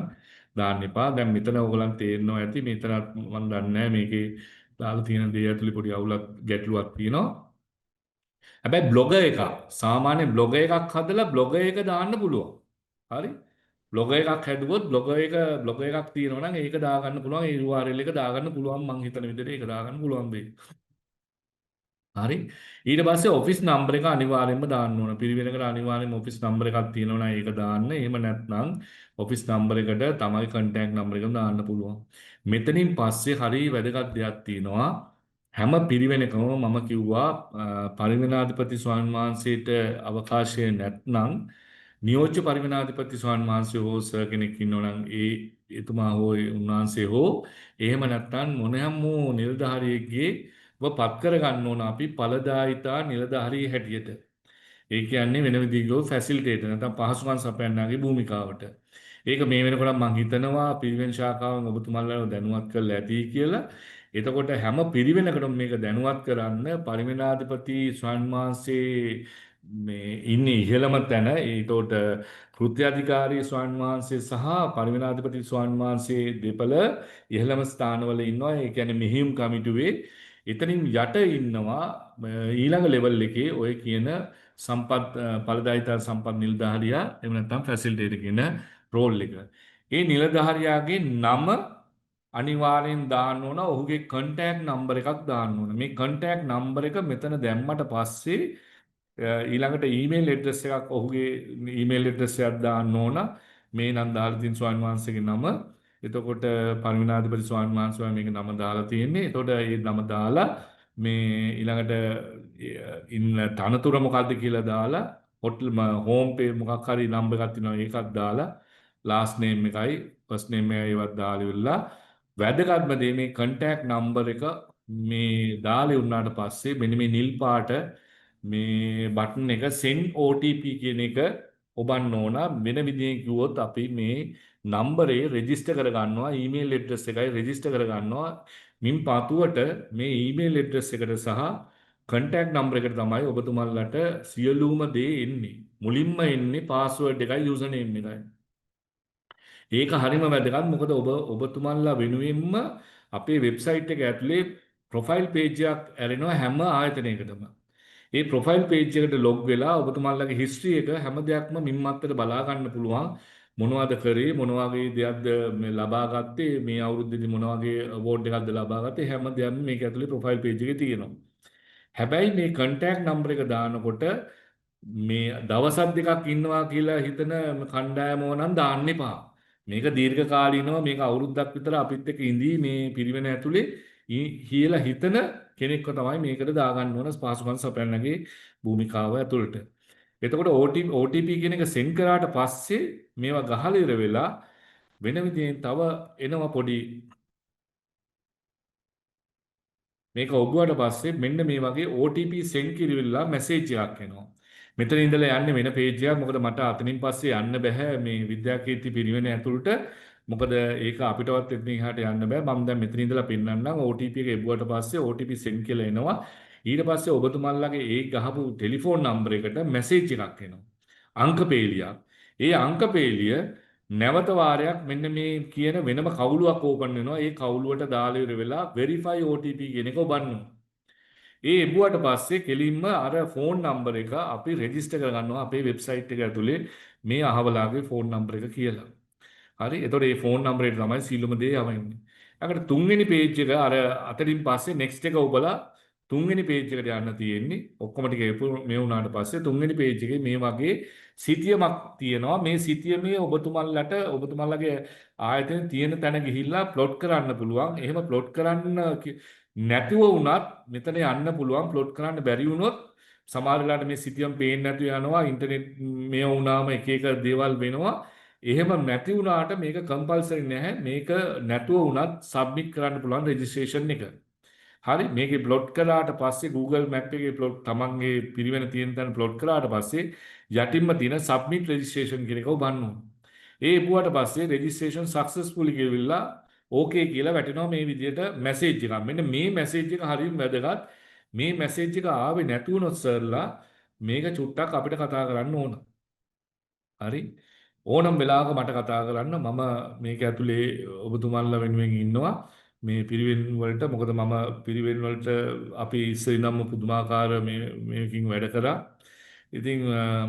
Speaker 1: දාන්න එපා. දැන් මෙතන ඕගලන් තේරෙනවා ඇති. මෙතනත් මම දන්නේ නැහැ මේකේ දාලා තියෙන දේ ඇතුලේ පොඩි අවුලක් ගැටලුවක් තියෙනවා. හැබැයි බ්ලොගර් එකක් සාමාන්‍ය බ්ලොගර් එකක් හදලා බ්ලොගර් එක දාන්න පුළුවන්. හරි? බ්ලොගර් එකක් හැදුවොත් බ්ලොගර් එකක් තියෙනවා නම් ඒක දාගන්න පුළුවන්. ඒ URL එක දාගන්න පුළුවන්. මං හිතන විදිහට ඒක දාගන්න පුළුවන් වෙයි. හරි ඊට පස්සේ ඔෆිස් නම්බර එක අනිවාර්යෙන්ම දාන්න ඕන. පිරිවෙනකට අනිවාර්යෙන්ම ඔෆිස් නම්බර එකක් තියෙනවා නම් ඒක දාන්න. එහෙම නැත්නම් ඔෆිස් නම්බර එකට තමයි කන්ටැක්ට් නම්බර එකම දාන්න පුළුවන්. මෙතනින් පස්සේ හරි වැදගත් දෙයක් තියෙනවා. හැම පිරිවෙනකම මම කිව්වා පරිවෙනාධිපති ස්වාමීන් වහන්සේට අවකාශය නැත්නම් නියෝජ්‍ය පරිවෙනාධිපති ස්වාමීන් වහන්සේ හෝ සර් කෙනෙක් ඉන්නවා නම් එතුමා හෝ උන්වහන්සේ හෝ එහෙම නැත්නම් මොනෑම නිලධාරියෙක්ගේ පත් කරගන්න ඕන අපි ඵලදායිතා නිලධාරියෙ හැටියට. ඒ කියන්නේ වෙන විදිහකට ෆැසිලිටේටර් නැත්නම් පහසුකම් සපයන්නාගේ භූමිකාවට. ඒක මේ වෙනකොට මම හිතනවා පිරිවෙන් ශාඛාවෙන් ඔබතුමාලා දැනුවත් කරලා ඇති කියලා. එතකොට හැම පිරිවෙනකටම මේක දැනුවත් කරන්න පරිවෙනාධිපති ස්වාමීන් වහන්සේ මේ ඉන්නේ ඉහළම තැන. ඒතකොට කෘත්‍යාධිකාරී ස්වාමීන් වහන්සේ සහ පරිවෙනාධිපති ස්වාමීන් වහන්සේ දෙපළ ඉහළම ස්ථානවල ඉන්නවා. ඒ කියන්නේ මෙහිම් කමිටුවේ එතනින් යට ඉන්නවා ඊළඟ ලෙවල් එකේ ඔය කියන සම්පත් ඵලදායිතා සම්පත් නිලධාරියා එහෙම නැත්නම් ෆැසිලිටේටර් කියන රෝල් එක. ඒ නිලධාරියාගේ නම අනිවාර්යෙන් දාන්න ඕන. ඔහුගේ කන්ටැක්ට් නම්බර එකක් දාන්න ඕන. මේ කන්ටැක්ට් නම්බර එක මෙතන දැම්මට පස්සේ ඊළඟට ඊමේල් ඇඩ්‍රස් එකක් ඔහුගේ ඊමේල් ඇඩ්‍රස් එකක් දාන්න ඕන. මේ නම් දාලා තියෙන ස්වාමීන් වහන්සේගේ නම. එතකොට පරිවෙනාධිපති ස්වාමීන් වහන්සේ මේක නම දාලා තියෙන්නේ. එතකොට ඒ නම දාලා මේ ඊළඟට ඉන්න තනතුර මොකක්ද කියලා දාලා හෝම් පේජ් මොකක් හරි නම්බර් එකක් තියෙනවා ඒකත් දාලා ලාස්ට් නේම් එකයි ෆස්ට් නේම් එකයි ඒවත් දාලා ඉවරලා වැදගත්ම දේ මේ කන්ටැක්ට් නම්බර එක මේ දාලා උනාට පස්සේ මෙන්න මේ නිල් පාට මේ බටන් එක send OTP කියන එක ඔබන්න ඕන. වෙන විදිහෙන් කිව්වොත් අපි මේ නම්බරේ රෙජිස්ටර් කරගන්නවා ඊමේල් ඇඩ්‍රස් එකයි රෙජිස්ටර් කරගන්නවා. මින් පතුවට මේ ඊමේල් ඇඩ්‍රස් එකට සහ කන්ටැක්ට් නම්බර එකට තමයි ඔබතුමාලට සියලුම දේ එන්නේ. මුලින්ම එන්නේ පාස්වර්ඩ් එකයි යූසර් නේම් එකයි. ඒක හරිම වැදගත්. මොකද ඔබතුමාලා වෙනුවෙන්ම අපේ වෙබ්සයිට් එක ඇතුලේ ප්‍රොෆයිල් පේජ් එකක් ඇරෙනවා හැම ආයතනයකටම. ඒ ප්‍රොෆයිල් පේජ් එකට ලොග් වෙලා ඔබතුමාලගේ හිස්ටරි එක හැම දෙයක්ම මින්මත්තට බලා ගන්න පුළුවන්. මොනවද කරේ මොන වගේ දෙයක්ද මේ ලබා ගත්තේ මේ අවුරුද්දේදී මොන වගේ අවෝඩ් එකක්ද ලබා ගත්තේ හැම දෙයක්ම මේක ඇතුලේ ප්‍රොෆයිල් පේජ් එකේ තියෙනවා. හැබැයි මේ කන්ටැක්ට් නම්බර එක දානකොට මේ දවස් දෙකක් ඉන්නවා කියලා හිතන කණ්ඩායම ඕනනම් දාන්න එපා. මේක දීර්ඝ කාලීනව මේක අවුරුද්දක් විතර අපිත් එක්ක ඉඳී මේ පිරිවෙන ඇතුලේ කියලා හිතන කෙනෙක්ව තමයි මේකට දාගන්න ඕන පහසුකම් සපයන්නගේ භූමිකාව ඇතුළට. එතකොට OTP කියන එක සෙන්ඩ් කරාට පස්සේ මේවා ගහලා ඉර වෙලා වෙන විදිහෙන් තව එනවා පොඩි මේක ඔබුවට පස්සේ මෙන්න මේ වගේ OTP සෙන්ඩ් කිරිවිලා මැසේජ් එකක් එනවා. මෙතන ඉඳලා යන්නේ වෙන පේජ් එකක්. මොකද මට අතනින් පස්සේ යන්න බෑ මේ විද්‍යාකීර්ති පිරිවෙන ඇතුළට. මොකද ඒක අපිටවත් එතනින් එහාට යන්න බෑ. මම දැන් මෙතන ඉඳලා පෙන්නන්නම් OTP එක එබුවට පස්සේ OTP send කියලා එනවා. ඊට පස්සේ ඔබතුමාලගේ ඒ ගහපු ටෙලිෆෝන් නම්බර එකට මැසේජ් එකක් එනවා. අංක පේලියක්. ඒ අංක පේලිය නැවත වාරයක් මෙන්න මේ කියන වෙනම කවුලුවක් ඕපන් වෙනවා. ඒ කවුලුවට දාලා ඉවර වෙලා verify OTP කියන එක ඔබන්නවා. ඒ එබුවට පස්සේ කෙලින්ම අර ෆෝන් නම්බර එක අපි රෙජිස්ටර් කරගන්නවා අපේ වෙබ්සයිට් එක ඇතුලේ මේ අහවලාගේ ෆෝන් නම්බර එක කියලා. හරි. එතකොට මේ ෆෝන් නම්බරේට තමයි සීලුම දේ යවන්නේ. ඊළඟට තුන්වෙනි පේජ් එක අර අතරින් පස්සේ next එක ඔබලා තුන්වෙනි පේජ් එකට යන්න තියෙන්නේ. ඔක්කොම ටික මේ වුණාට පස්සේ තුන්වෙනි පේජ් එකේ මේ වගේ සිතියමක් තියෙනවා. මේ සිතියමේ ඔබතුමාලගේ ආයතන තියෙන තැන ගිහිල්ලා ප්ලොට් කරන්න පුළුවන්. එහෙම ප්ලොට් කරන්න නැතුව වුණත් මෙතන යන්න පුළුවන්. ප්ලොට් කරන්න බැරි වුණොත් සමහර වෙලාවට මේ සිතියම් පේන්නේ නැතුව යනවා. ඉන්ටර්නෙට් මේ වුණාම එක එක දේවල් වෙනවා. එහෙම නැති වුණාට මේක කම්පල්සරි නැහැ. මේක නැතුව වුණත් සබ්මිට් කරන්න පුළුවන් රෙජිස්ට්‍රේෂන් එක. හරි. මේකේ ප්ලොට් කරාට පස්සේ Google Map එකේ ප්ලොට් තමන්ගේ පිරිවෙන තියෙන තැන ප්ලොට් කරාට පස්සේ යටින්ම තියෙන සබ්මිට් රෙජිස්ට්‍රේෂන් කියන එක ඔබන්න ඕන. ඒ එපුවට පස්සේ රෙජිස්ට්‍රේෂන් සක්සස්ෆුල් කියලා ඕකේ කියලා වැටෙනවා මේ විදිහට මැසේජ් එකක්. මෙන්න මේ මැසේජ් එක හරියම වැදගත්. මේ මැසේජ් එක ආවේ නැති වුණොත් සර්ලා මේක චුට්ටක් අපිට කතා කරන්න ඕන. හරි. ඕනම් වෙලාවක මට කතා කරන්න මම මේක ඇතුලේ ඔබතුමාලා වෙනුවෙන් ඉන්නවා. මේ පිරිවෙන් වලට මොකද මම පිරිවෙන් වලට අපි ඉස්සර ඉඳන්ම පුදුමාකාර මේකින් වැඩ කරා. ඉතින්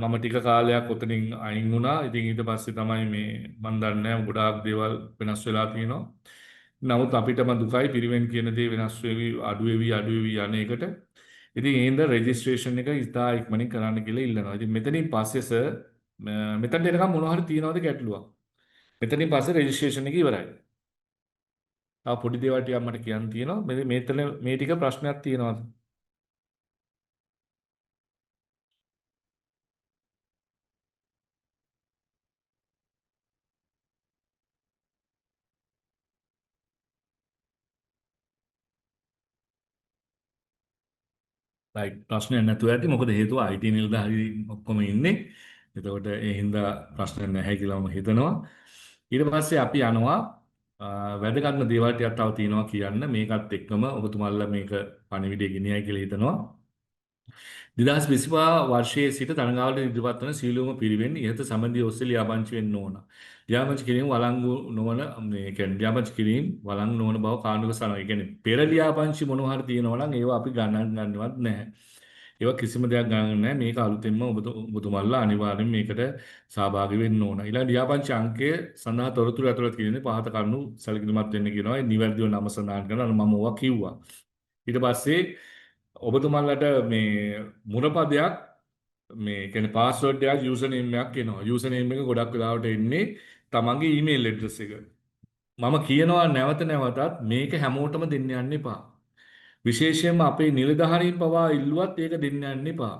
Speaker 1: මම ටික කාලයක් ඔතනින් අයින් වුණා. ඉතින් ඊට පස්සේ තමයි මේ මන් දන්නේ නැහැ ගොඩාක් දේවල් වෙනස් වෙලා තියෙනවා. නමුත් අපිටම දුකයි පිරිවෙන් කියන දේ වෙනස් වෙවි අඩු වෙවි යන එකට. ඉතින් ඒඳ රෙජිස්ට්‍රේෂන් එක ඉතා ඉක්මනින් කරන්න කියලා ඉල්ලනවා. ඉතින් මෙතනින් පස්සේ සර් මෙතනට එනකම් මොනවා හරි තියනවද ගැටලුවක්? මෙතනින් පස්සේ රෙජිස්ට්‍රේෂන් එක ඉවරයි. තව පොඩි දේවල් ටිකක් මට කියන්න තියෙනවා. මෙතන මේ ටික ප්‍රශ්නයක් තියෙනවද? රයිට් ප්‍රශ්නයක් නැතුව ඇති මොකද හේතුව IT නිලධාරී ඔක්කොම ඉන්නේ. එතකොට ඒ හින්දා ප්‍රශ්න නැහැ කියලා මම හිතනවා. ඊට පස්සේ අපි යනවා වැදගත්ම දේවල් ටිකක් තව තියෙනවා කියන්න. මේකත් එක්කම ඔබතුමාලා මේක පණිවිඩය ගෙනියයි කියලා හිතනවා. 2025 වර්ෂයේ සිට තරඟාවලට ඉදිරිපත් වන සීලෝම පිරිවෙන් ඉහත සම්බන්ධී ඔස්සේ ලියාපදිංචි වෙන්න ඕන. ලියාපදිංචි කිරීම වළංගු නොවන මේ කියන්නේ ලියාපදිංචි කිරීම වළංගු නොවන බව කාණ්ඩික සනව. ඒ කියන්නේ පෙර ලියාපදිංචි මොනවා හරි තියෙනවා නම් ඒවා අපි ගන්නවත් නැහැ. ඒවා කිසිම දෙයක් ගණන් නැහැ. මේක අලුතෙන්ම ඔබතුමාලා අනිවාර්යෙන් මේකට සහභාගී වෙන්න ඕන. ඊළඟ ලියාපදිංචි අංකය සඳහා තොරතුරු ඇතුළත් කියන්නේ පහත කරුණු සැලකිලිමත් වෙන්න කියනවා. ඒ නිවැරදිව නම සඳහන් කරනවා. මම ඕවා කිව්වා. ඊට පස්සේ ඔබතුමාලට මේ මුරපදයක් මේ කියන්නේ පාස්වර්ඩ් එකක් යූසර් නේම් එකක් එනවා. යූසර් නේම් එක ගොඩක් වෙලාවට එන්නේ තමන්ගේ ඊමේල් ඇඩ්‍රස් එක. මම කියනවා නැවත නැවතත් මේක හැමෝටම දෙන්න යන්න එපා. විශේෂයෙන්ම අපේ නිලධාරීන් පවා ඉල්ලුවත් ඒක දෙන්න යන්න එපා.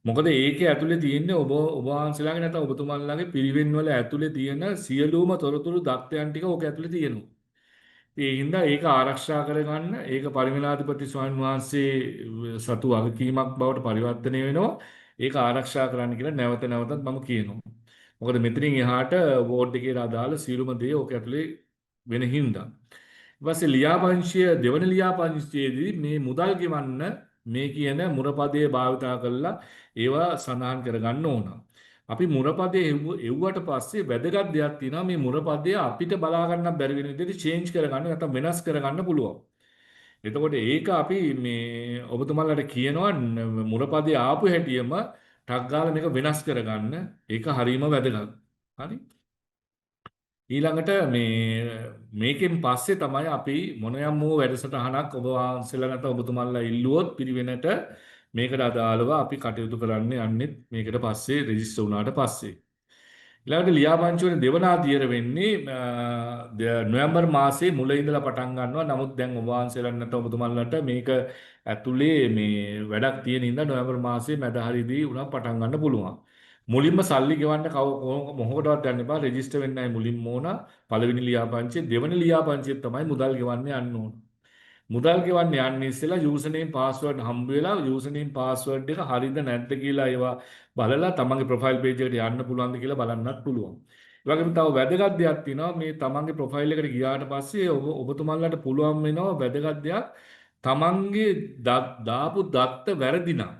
Speaker 1: මොකද ඒකේ ඇතුලේ තියෙන්නේ ඔබ වහන්සේලාගේ නැත්නම් ඔබතුමාලාගේ පිරිවෙන් වල ඇතුලේ තියෙන සියලුම තොරතුරු දත්තයන් ටික ඕක ඇතුලේ තියෙනවා. ඒ හින්දා ඒක ආරක්ෂා කරගන්න ඒක පරිමේලාධිපති ස්වාමීන් වහන්සේ සතු වගකීමක් බවට පරිවර්තනය වෙනවා. ඒක ආරක්ෂා කරන්න කියලා නැවත නැවතත් මම කියනවා. මොකද මෙතනින් එහාට වෝඩ් එකේ අදාළ සියලුම දේ ඕක ඇතුලේ වෙන හින්දා. ඊපස්සේ ලියාපදිංචිය දෙවන ලියාපදිංචියේදී මේ මුදල් ගෙවන්න මේ කියන මුරපදයේ භාවිතා කරලා ඒවා සඳහන් කරගන්න ඕන. අපි මුරපදයේ එව්වට පස්සේ වැදගත් දෙයක් තියෙනවා මේ මුරපදය අපිට බලා ගන්න බැරි වෙන විදිහට චේන්ජ් කරගන්න නැත්නම් වෙනස් කරගන්න පුළුවන්. එතකොට ඒක අපි මේ ඔබතුමාලාට කියනවා මුරපදයේ ආපු හැටියෙම ටක් ගාලා මේක වෙනස් කරගන්න. ඒක හරීම වැදගත්. හරි. ඊළඟට මේකෙන් පස්සේ තමයි අපි මොනියම් වූ වැඩසටහනක් ඔබ වහන්සේලා නැත්නම් ඔබතුමාලා ඉල්ලුවොත් පිරිවෙනට මේකට අදාළව අපි කටයුතු කරන්න යන්නේ මේකට පස්සේ රෙජිස්ටර් වුණාට පස්සේ. ඊළඟට ලියාපදිංචි වෙන දෙවන අදියර වෙන්නේ නොවැම්බර් මාසයේ මුල ඉඳලා පටන් ගන්නවා. නමුත් දැන් ඔබ වහන්සේලා නැත්නම් ඔබතුමාලාට මේක ඇතුලේ මේ වැඩක් තියෙන ඉඳලා නොවැම්බර් මාසයේ මැද හරියදී උනා පටන් ගන්න පුළුවන්. මුලින්ම සල්ලි ගෙවන්න මොහොතවත් ගන්න එපා. රෙජිස්ටර් වෙන්නයි මුලින්ම ඕන. පළවෙනි ලියාපදිංචිය දෙවෙනි ලියාපදිංචිය තමයි මුදල් ගෙවන්න යන්න ඕන. මුදල් ගෙවන්න යන්නේ ඉස්සෙල්ලා යූසර් නේම් පාස්වර්ඩ් හම්බ වෙලා යූසර් නේම් පාස්වර්ඩ් එක හරියද නැද්ද කියලා ඒවා බලලා තමන්ගේ ප්‍රොෆයිල් පේජ් එකට යන්න පුළුවන්ද කියලා බලන්නත් පුළුවන්. ඒ වගේම තව වැදගත් දෙයක් තියෙනවා මේ තමන්ගේ ප්‍රොෆයිල් එකට ගියාට පස්සේ ඔබතුමාලාට පුළුවන් වෙනවා වැදගත් දෙයක් තමන්ගේ දාපු දත්ත වැරදි නම්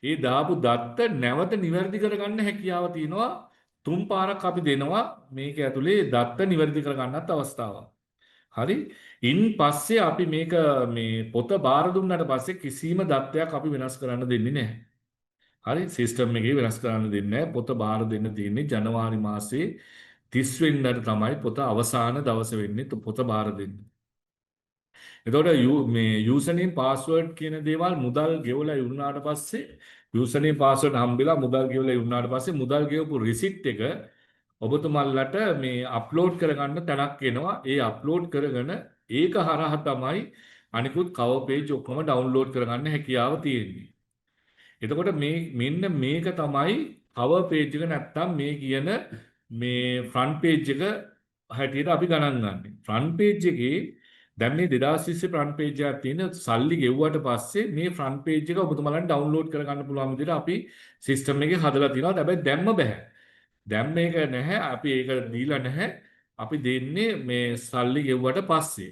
Speaker 1: ඒ දාපු දත්ත නැවත නිවැරදි කරගන්න හැකියාව තියෙනවා. 3 පාරක් අපි දෙනවා මේක ඇතුලේ දත්ත නිවැරදි කරගන්නත් අවස්ථාවක්. හරි. ඉන් පස්සේ අපි මේක මේ පොත බාර දුන්නාට පස්සේ කිසිම දත්තයක් අපි වෙනස් කරන්න දෙන්නේ නැහැ. හරි. සිස්ටම් එකේ වෙනස් කරන්න දෙන්නේ නැහැ. පොත බාර දෙන්න තියෙන්නේ ජනවාරි මාසයේ 30 වෙනිදාට තමයි පොත අවසාන දවස වෙන්නේ පොත බාර දෙන්න. එතකොට මේ යූසර් නේම් පාස්වර්ඩ් කියන දේවල් මුදල් ගෙවලා ඉවරනාට පස්සේ යූසර් නේම් පාස්වර්ඩ් හම්බෙලා මුදල් ගෙවලා ඉවරනාට පස්සේ මුදල් ගෙවපු රිසිට් එක ඔබතුමාලට මේ අප්ලෝඩ් කරගන්න තැනක් එනවා. ඒ අප්ලෝඩ් කරගෙන ඒක හරහා තමයි අනිකුත් කවර් පේජ් ඔක්කොම ඩවුන්ලෝඩ් කරගන්න හැකියාව තියෙන්නේ. එතකොට මෙන්න මේක තමයි කවර් පේජ් එක නැත්තම් මේ කියන මේ ෆ්‍රන්ට් පේජ් එක හැටියට අපි ගණන් ගන්න. ෆ්‍රන්ට් පේජ් එකේ දැන් මේ 2020 ෆ්‍රන්ට් පේජ් එකක් තියෙන සල්ලි ගෙවුවට පස්සේ මේ ෆ්‍රන්ට් පේජ් එක ඔබතුමාලට ඩවුන්ලෝඩ් කරගන්න පුළුවන් විදිහට අපි සිස්ටම් එකේ හදලා තියෙනවා. හැබැයි දැම්ම බෑ. දැන් මේක නැහැ අපි ඒක දීලා නැහැ අපි දෙන්නේ මේ සල්ලි ගෙවුවට පස්සේ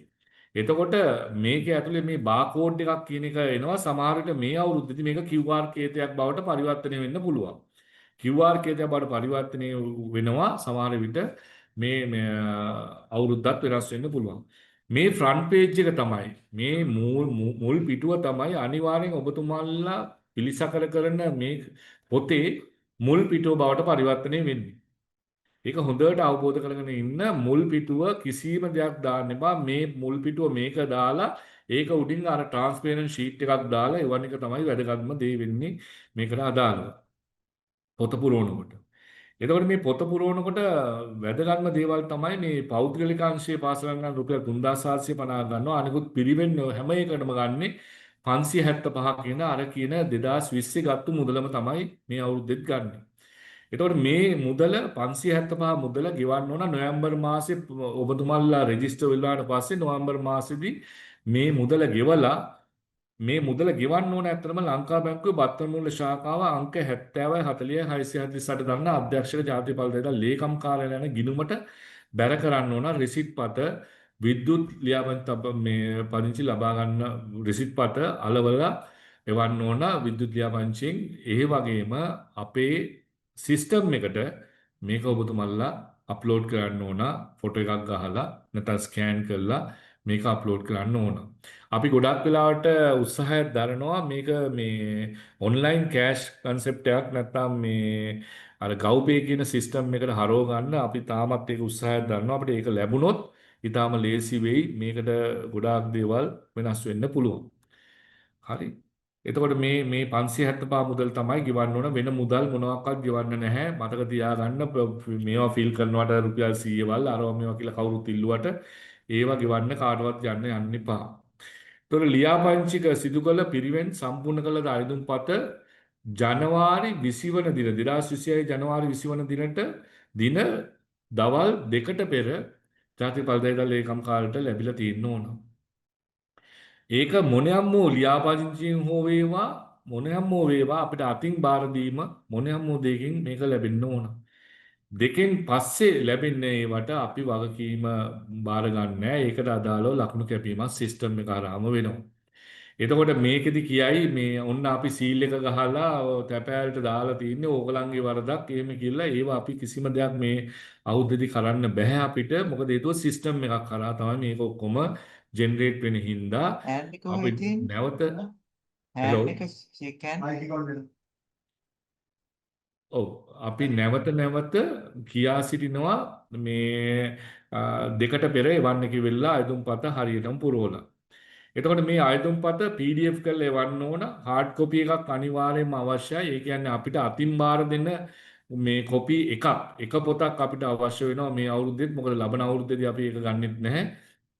Speaker 1: එතකොට මේක ඇතුලේ මේ බාකෝඩ් එකක් කියන එක එනවා සමහර විට මේ අවුරුද්දේදී මේක QR කේතයක් බවට පරිවර්තනය වෙන්න පුළුවන්. QR කේතයක් බවට පරිවර්තනය වෙනවා සමහර විට මේ අවුරුද්දත් වෙනස් වෙන්න පුළුවන්. මේ ෆ්‍රන්ට් පේජ් එක තමයි මේ මුල් පිටුව තමයි අනිවාර්යෙන් ඔබතුමාලා පිළිසකර කරන මේ පොතේ මුල් පිටුව බවට පරිවර්තනය වෙන්නේ. ඒක හොඳට අවබෝධ කරගෙන ඉන්න මුල් පිටුව කිසිම දෙයක් දාන්න එපා. මේ මුල් පිටුව මේක දාලා ඒක උඩින් අර ට්‍රාන්ස්පරන්ට් ෂීට් එකක් දාලා එවන එක තමයි වැදගත්ම දේ වෙන්නේ මේකට අදාළව. පොත පුරවනකොට. එතකොට මේ පොත පුරවනකොට වැදගත්ම දේවල් තමයි මේ පෞද්ගලික අංශයේ පාසලක් ගන්න රුපියල් 3750 ගන්නවා. අනිකුත් පිරිවෙන් හැම එකටම ගන්නේ 575 කියන අර කියන 2020 ගත්තු මුදලම තමයි මේ අවුරුද්දෙත් ගන්නෙ. එතකොට මේ මුදල 575 මුදල ගෙවන්න ඕන නොවැම්බර් මාසේ ඔබතුමාලා රෙජිස්ටර් වෙලාට පස්සේ නොවැම්බර් මාසෙදී මේ මුදල ගෙවලා මේ මුදල ගෙවන්න ඕන ඇත්තටම ලංකා බැංකුවේ බත්තමූල ශාඛාව අංක 70 40 648 දරන අධ්‍යක්ෂක ජාතික පල්ලේදා ලේකම් කාර්යාලය යන ගිණුමට බැර කරන්න ඕන රිසිට් පත විද්‍යුත් ලියාපදිංචි මේ පදිංචි ලබා ගන්න රිසිට් පත අලවලා එවන්න ඕන විද්‍යුත් ලියාපදිංචියෙන්. ඒ වගේම අපේ සිස්ටම් එකට මේක ඔබතුමල්ලා අප්ලෝඩ් කරන්න ඕන ෆොටෝ එකක් ගහලා නැත්නම් ස්කෑන් කරලා මේක අප්ලෝඩ් කරන්න ඕන. අපි ගොඩක් වෙලාවට උත්සාහයක් දරනවා මේක මේ ඔන්ලයින් කෑෂ් කන්සෙප්ට් එකක් නැත්නම් මේ අර GovPay කියන සිස්ටම් එකට හරව ගන්න අපි තාමත් ඒක උත්සාහයක් දරනවා. අපිට ඒක ලැබුණොත් ඊටාම ලේසි වෙයි. මේකට ගොඩාක් දේවල් වෙනස් වෙන්න පුළුවන්. හරි. එතකොට මේ 575 මුදල් තමයි ගෙවන්න ඕන. වෙන මුදල් මොනවාක්වත් ගෙවන්න නැහැ. මතක තියාගන්න මේවා ෆිල් කරනවට රුපියල් 100 වල් අරවා මේවා කියලා කවුරුත් ඉල්ලුවට ඒවා ගෙවන්න කාටවත් යන්න එපා. එතකොට ලියාපදිංචික සිදු කළ පිරිවෙන් සම්පූර්ණ කළ ආයුධම්පත ජනවාරි 20 වන දින 2026 ජනවාරි 20 වන දින දවල් 2ට පෙර ජාතික පල්ලේදා ලේකම් කාර්යාලයට ලැබිලා තියෙන්න ඕන. ඒක මොනියම් වූ ලියාපදිංචියෙන් හෝ වේවා මොනියම් හෝ වේවා අපිට අතින් බාර දීම මොනියම් වූ දෙයකින් මේක ලැබෙන්න ඕන. දෙකෙන් පස්සේ ලැබෙන්නේ ඒවට අපි වගකීම බාර ගන්න නැහැ. ඒකට අදාළව ලකුණු කැපීමක් සිස්ටම් එක හරහාම වෙනවා. එතකොට මේකෙදි කියයි මේ ඔන්න අපි සීල් එක ගහලා තැපෑලට දාලා තින්නේ ඕගලන්ගේ වරදක් එහෙම කියලා ඒවා අපි කිසිම දෙයක් මේ අවුරුද්දේදී කරන්න බෑ අපිට. මොකද හේතුව සිස්ටම් එකක් කරා තමයි මේක ඔක්කොම ජෙනරේට් වෙන හින්දා අපි නැවත හෙලෝ ඔව් අපි නැවත කියා සිටිනවා මේ දෙකට පෙර එවන්න කිව්වෙලා අයදුම්පත හරියටම පුරවලා. එතකොට මේ අයදුම්පත PDF කරලා එවන්න ඕන. හાર્ඩ් කොපි එකක් අනිවාර්යයෙන්ම අවශ්‍යයි. ඒ කියන්නේ අපිට අතින් බාර දෙන්න මේ කොපි එක පොතක් අපිට අවශ්‍ය වෙනවා මේ අවුරුද්දේත්. මොකද ලබන අවුරුද්දේදී අපි ඒක ගන්නෙත් නැහැ.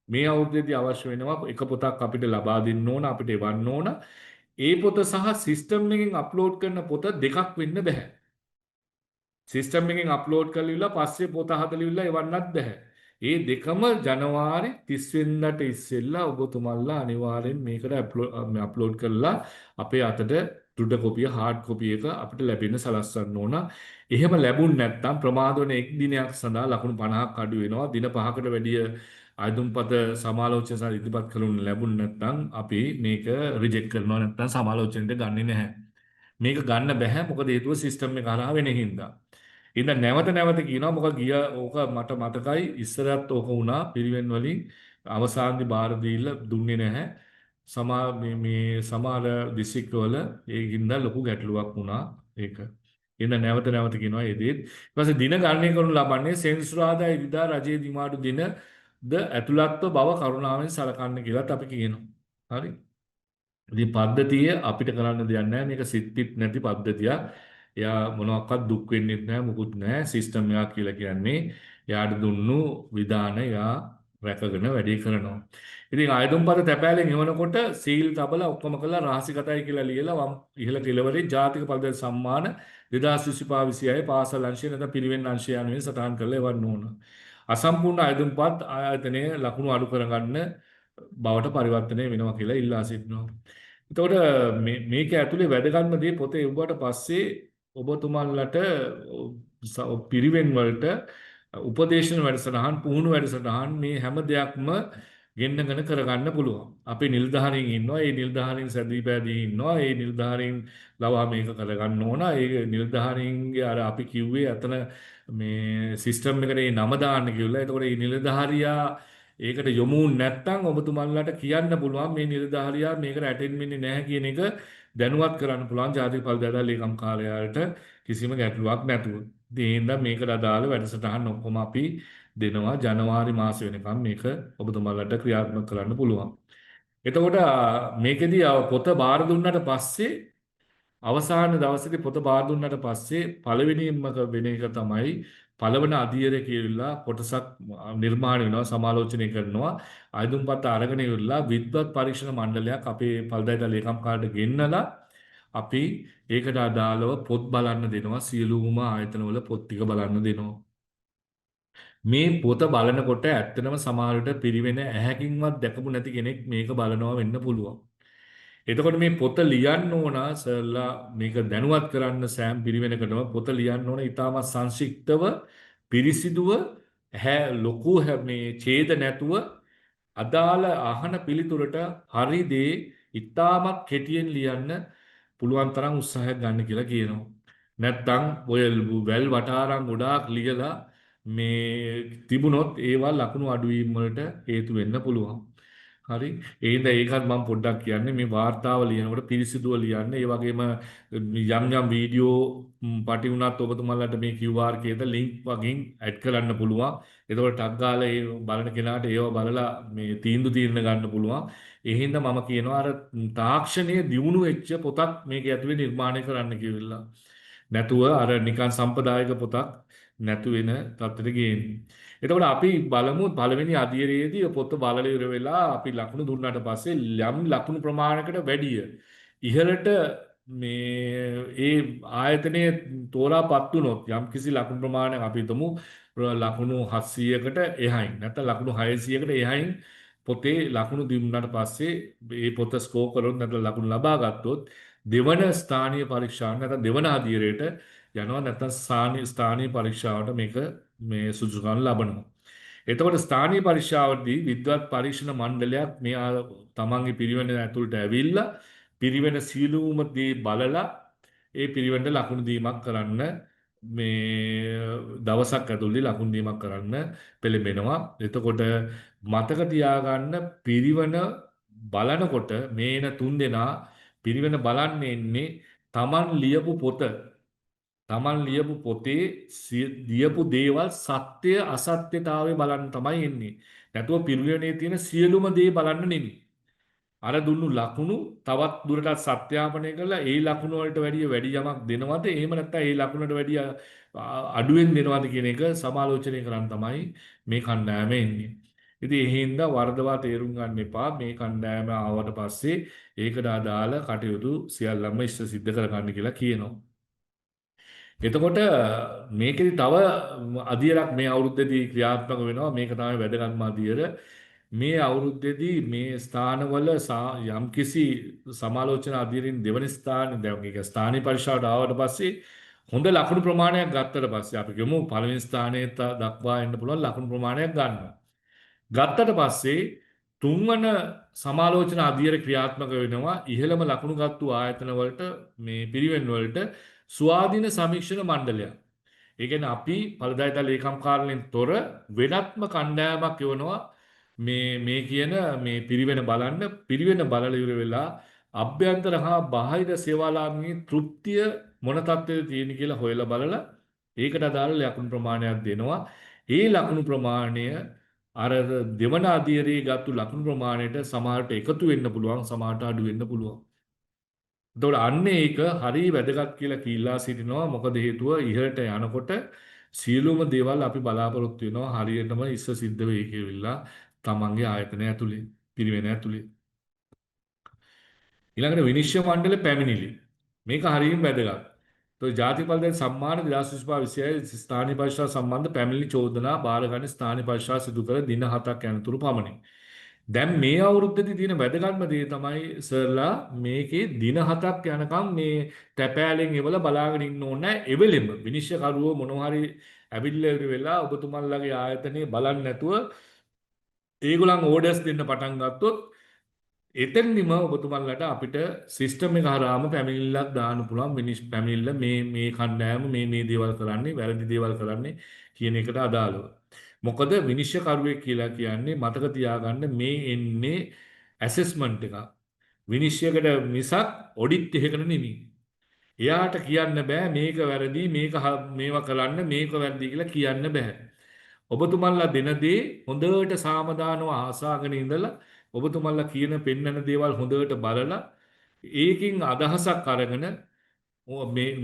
Speaker 1: මේ අවුරුද්දේදී අවශ්‍ය වෙනවා එක පොතක් අපිට ලබා දෙන්න ඕන අපිට එවන්න ඕන. ඒ පොත සහ සිස්ටම් එකෙන් අප්ලෝඩ් කරන පොත දෙකක් වෙන්න බෑ. සිස්ටම් එකෙන් අප්ලෝඩ් කරලා ඉවරලා පස්සේ පොත හදලා ඉවරලා එවන්නත් බෑ. ඒ දෙකම ජනවාරි 30 වෙනිදාට ඉස්සෙල්ලා ඔබතුමල්ලා අනිවාර්යෙන් මේකට අප්ලෝඩ් කරලා අපේ අතට ටුඩ කොපිය හાર્ඩ් කොපි එක අපිට ලැබෙන්න සලස්වන්න ඕන. එහෙම ලැබුණ නැත්නම් ප්‍රමාද වෙන එක් දිනයක් සඳහා ලකුණු 50ක් අඩු වෙනවා. දින 5කට වැඩිය ආයුධම්පත සමාලෝචන සහ ඉදිරිපත් කරුණු ලැබුණ නැත්නම් අපි මේක රිජෙක්ට් කරනවා නැත්නම් සමාලෝචනෙට ගන්නෙ නැහැ. මේක ගන්න බෑ මොකද හේතුව සිස්ටම් එක හරහා වෙන හින්දා. ඉතින් නැවත කියනවා මොකද ඕක මට මතකයි ඉස්සරහත් ඕක වුණා පිරිවෙන් වලින් අවසානයේ බාර දීලා දුන්නේ නැහැ. මේ සමහර දිස්ත්‍රික්ක වල ඒකින්ද ලොකු ගැටලුවක් වුණා ඒක. ඉතින් නැවත කියනවා ඒ දේත්. ඊට පස්සේ දින ගණනය කරනු ලබන්නේ සෙන්සුරාදා ඉරිදා රජයේ දිමාඩු දිනද ඇතුළත්ව බව කරුණාවෙන් සලකන්න කියලාත් අපි කියනවා. හරි. ඉතින් පද්ධතිය අපිට කරන්න දෙයක් නැහැ. මේක සිත්පිට නැති පද්ධතියක්. එයා මොනවාක්වත් දුක් වෙන්නෙත් නැහැ මුකුත් නැහැ. සිස්ටම් එකක් කියලා කියන්නේ එයාට දුන්නු විධාන එයා රැකගෙන වැඩේ කරනවා. ඉතින් ආයුධම්පත තැපෑලෙන් එවනකොට සීල් තබලා ඔක්කොම කළා රහසිගතයි කියලා ලියලා වම් ඉහළ කෙළවරේ ජාතික පදවි සම්මාන 2025 පාසල් අංශය නැත්නම් පිරිවෙන් අංශය යනුවෙන් සටහන් කරලා එවන්න ඕන. අසම්පූර්ණ ආයුධම්පත් ආයතනයේ ලකුණු අඩු කරගන්න බවට පරිවර්තනය වෙනවා කියලා ඉල්ලා සිටිනවා. එතකොට මේක ඇතුලේ වැදගත්ම දේ පොතේ එවුවට පස්සේ ඔබතුමන්ලට පිරිවෙන් වලට උපදේශන වැඩසටහන් පුහුණු වැඩසටහන් මේ හැම දෙයක්ම ගෙන්නගෙන කරගන්න පුළුවන්. අපේ නිලධාරීන් ඉන්නවා. ඒ නිලධාරීන් සැදී පැදී ඉන්නවා. ඒ නිලධාරීන් ලවා මේක කරගන්න ඕන. ඒ නිලධාරීන්ගේ අර අපි කිව්වේ අතන මේ සිස්ටම් එකට ඒ නම දාන්න කිව්ලා. එතකොට මේ නිලධාරියා ඒකට යොමු නැත්නම් ඔබතුමන්ලාට කියන්න පුළුවන් මේ නිලධාරියා මේකට ඇටෙන්ඩ් වෙන්නේ නැහැ කියන එක දැනුවත් කරන්න පුළුවන් ජාතික පල්දායදා ලේකම් කාර්යාලයට කිසිම ගැටලුවක් නැතුව. ඉතින් ඒ හින්දා මේකට අදාළ වැඩසටහන් ඔක්කොම අපි දෙනවා ජනවාරි මාසෙ වෙනකම් මේක ඔබතුමාලට ක්‍රියාත්මක කරන්න පුළුවන්. එතකොට මේකෙදී පොත බාර දුන්නාට පස්සේ අවසාන දවසේදී පොත බාර දුන්නාට පස්සේ පළවෙනිම වෙන එක තමයි පළවන අධීරය කියලා කොටසක් නිර්මාණය වෙනවා සමාලෝචනය කරනවා ආයුධම්පත් අරගෙන ඉවරලා විද්වත් පරීක්ෂණ මණ්ඩලයක් අපේ පල්දායදා ලේකම් කාර්යාලයට ගෙන්නලා අපි ඒකට අදාළව පොත් බලන්න දෙනවා සියලුම ආයතනවල පොත් ටික බලන්න දෙනවා. මේ පොත බලනකොට ඇත්තටම සමහරවිට පිරිවෙන ඇහැකින්වත් දැකපු නැති කෙනෙක් මේක බලනවා වෙන්න පුළුවන්. එතකොට මේ පොත ලියන්න ඕන සර්ලා මේක දැනුවත් කරන්න සෑම් පිරිවෙනකටම පොත ලියන්න ඕන ඉතාමත් සංක්ෂිප්තව පිරිසිදුව ලොකු මේ ඡේද නැතුව අදාළ අහන පිළිතුරට හරි දේ ඉතාමත් කෙටියෙන් ලියන්න පුළුවන් තරම් උත්සාහයක් ගන්න කියලා කියනවා. නැත්තම් ඔය වැල් වටාරම් ගොඩාක් ලියලා මේ තිබුණොත් ඒවා ලකුණු අඩුවීම් වලට හේතු වෙන්න පුළුවන්. හරි. ඒ හින්දා ඒකත් මම පොඩ්ඩක් කියන්නේ මේ වාර්තාව ලියනකොට පිරිසිදුව ලියන්න. ඒ වගේම යම් වීඩියෝ පටි වුණත් ඔබතුමාලට මේ QR කේද link වගින් ඇඩ් කරන්න පුළුවන්. එතකොට ටක් ගාලා ඒ බලන කෙනාට ඒව බලලා මේ තීන්දුව ගන්න පුළුවන්. ඒ හින්දා මම කියනවා අර තාක්ෂණයේ දියුණු වෙච්ච පොතක් මේක ඇතුලේ නිර්මාණය කරන්න කියලා. නැතුව අර නිකන් සම්ප්‍රදායික පොතක් නැතු වෙන තත්ත්වෙට ගේන්නේ. එතකොට අපි බලමු පළවෙනි අධීරයේදී පොත බලලා ඉවර වෙලා අපි ලකුණු දුන්නාට පස්සේ යම් ලකුණු ප්‍රමාණයකට වැඩිය ඉහළට මේ ඒ ආයතනයේ තෝරාපත් වුණොත් යම් කිසි ලකුණු ප්‍රමාණයක් අපි හිතමු ලකුණු 700කට එහයින් නැත්නම් ලකුණු 600කට එහයින් පොතේ ලකුණු දුන්නාට පස්සේ මේ පොත ස්කෝර් කරොත් නැත්නම් ලකුණු ලබා ගත්තොත් දෙවන ස්ථානීය පරීක්ෂාව නැත්නම් දෙවන අධීරයට යනවා නැත්නම් ස්ථානීය පරීක්ෂාවට මේක මේ සුදුසුකම් ලබනවා. එතකොට ස්ථානීය පරීක්ෂාවේදී විද්වත් පරීක්ෂණ මණ්ඩලයක් මේ තමන්ගේ පිරිවෙන ඇතුළට ඇවිල්ලා පිරිවෙන සීලුම දේ බලලා ඒ පිරිවෙන්ට ලකුණු දීමක් කරන්න මේ දවසක් ඇතුළතදී ලකුණු දීමක් කරන්න පෙළඹෙනවා. එතකොට මතක තියාගන්න පිරිවෙන බලනකොට මේන තුන් දෙනා පිරිවෙන බලන්නේ ඉන්නේ තමන් ලියපු පොත තමන් ලියපු පොතේ ලියපු දේවල් සත්‍ය අසත්‍යතාවය බලන්න තමයි එන්නේ. නැතුව පිරිවෙනේ තියෙන සියලුම දේ බලන්න නෙමෙයි. අර දුන්නු ලකුණු තවත් දුරටත් සත්‍යාපනය කරලා ඒ ලකුණු වලට වැඩිය වැඩි යමක් දෙනවද? එහෙම නැත්නම් ඒ ලකුණට වැඩිය අඩුවෙන් දෙනවද කියන එක සමාලෝචනය කරන් තමයි මේ කණ්ඩායම එන්නේ. ඉතින් ඒ හින්දා වර්ධවා තේරුම් ගන්න එපා. මේ කණ්ඩායම ආවට පස්සේ ඒකට අදාළ කටයුතු සියල්ලම ඉෂ්ට සිද්ධ කරගන්න කියලා කියනවා. එතකොට මේකෙදි තව අධීරයක් මේ අවුරුද්දේදී ක්‍රියාත්මක වෙනවා. මේක තමයි වැදගත්ම අධීර. මේ අවුරුද්දේදී මේ ස්ථානවල යම්කිසි සමාලෝචන අධීරින් දෙවන ස්ථාන දැන් ඒක ස්ථානීය පරීක්ෂාවට ආවට පස්සේ හොඳ ලකුණු ප්‍රමාණයක් ගත්තට පස්සේ අපි කියමු පළවෙනි ස්ථානයේ දක්වා එන්න පුළුවන් ලකුණු ප්‍රමාණයක් ගන්නවා. ගත්තට පස්සේ තුන්වන සමාලෝචන අධීර ක්‍රියාත්මක වෙනවා ඉහළම ලකුණු ගත්තු ආයතන වලට මේ පිරිවෙන් වලට ස්වාධීන සමීක්ෂණ මණ්ඩලයක්. ඒ කියන්නේ අපි පළදායිදා ලේකම් කාර්යාලයෙන් තොර වෙනත්ම කණ්ඩායමක් යවනවා මේ කියන මේ පිරිවෙන බලන්න පිරිවෙන බලලා ඉවර වෙලා අභ්‍යන්තර හා බාහිර සේවාලාභී තෘප්තිය මොන තත්ත්වයක තියෙන කියලා හොයලා බලලා ඒකට අදාළ ලකුණු ප්‍රමාණයක් දෙනවා. ඒ ලකුණු ප්‍රමාණය අර දෙවන අධීරයේ ගත්තු ලකුණු ප්‍රමාණයට සමහරට එකතු වෙන්න පුළුවන් සමහරට අඩු වෙන්න පුළුවන්. එතකොට අන්න ඒක හරිය වැදගත් කියලා කීලා සිටිනවා. මොකද හේතුව ඉහළට යනකොට සියලුම දේවල් අපි බලාපොරොත්තු වෙනවා හරියටම ඉස්ස සිද්ධ වෙයි කියලා තමන්ගේ ආයතනය ඇතුලේ පිරිවෙන ඇතුලේ. ඊළඟට විනිශ්චය මණ්ඩල පැමිණිලි. මේක හරියම වැදගත්. તો ජාතික පල්දායක සම්මාන 2025 ස්ථානීය පරීක්ෂා සම්බන්ධ පැමිණිලි චෝදනා බාරගන්න ස්ථානීය පරීක්ෂා සිදු කර දින 7ක් යනතුරු පමණි. දැන් මේ අවුරුද්දේදී තියෙන වැදගත්ම දේ තමයි සර්ලා මේකේ දින 7ක් යනකම් මේ තැපෑලෙන් එවල බලාගෙන ඉන්න ඕනේ නැහැ. එවෙලෙම විනිශ්චයකරුවෝ මොනවා හරි ඇවිල්ලා ඉවර වෙලා ඔබතුමන්ලගේ ආයතනයේ බලන්නේ නැතුව ඒගොල්ලන් ඕඩර්ස් දෙන්න පටන් ගත්තොත් එතෙන්දිම ඔබතුමන්ලට අපිට සිස්ටම් එක හරහාම පැමිණිල්ලක් දාන්න පුළුවන් පැමිණිල්ල මේ කණ්ඩායම මේ දේවල් කරන්නේ වැරදි දේවල් කරන්නේ කියන එකට අදාළව. මොකද විනිශ්චයකරුවෙක් කියලා කියන්නේ මතක තියාගන්න මේ එන්නේ ඇසෙස්මන්ට් එකක්. විනිශ්චයකට මිසක් ඔඩිට් එකකට නෙමෙයි. එයාට කියන්න බෑ මේක වැරදි මේවා කරන්න මේක වැරදි කියලා කියන්න බෑ. ඔබතුමන්ලා දෙන දේ හොඳට සාමදානව ආසාගෙන ඉඳලා ඔබතුමන්ලා කියන පෙන්නන දේවල් හොඳට බලලා ඒකින් අදහසක් අරගෙන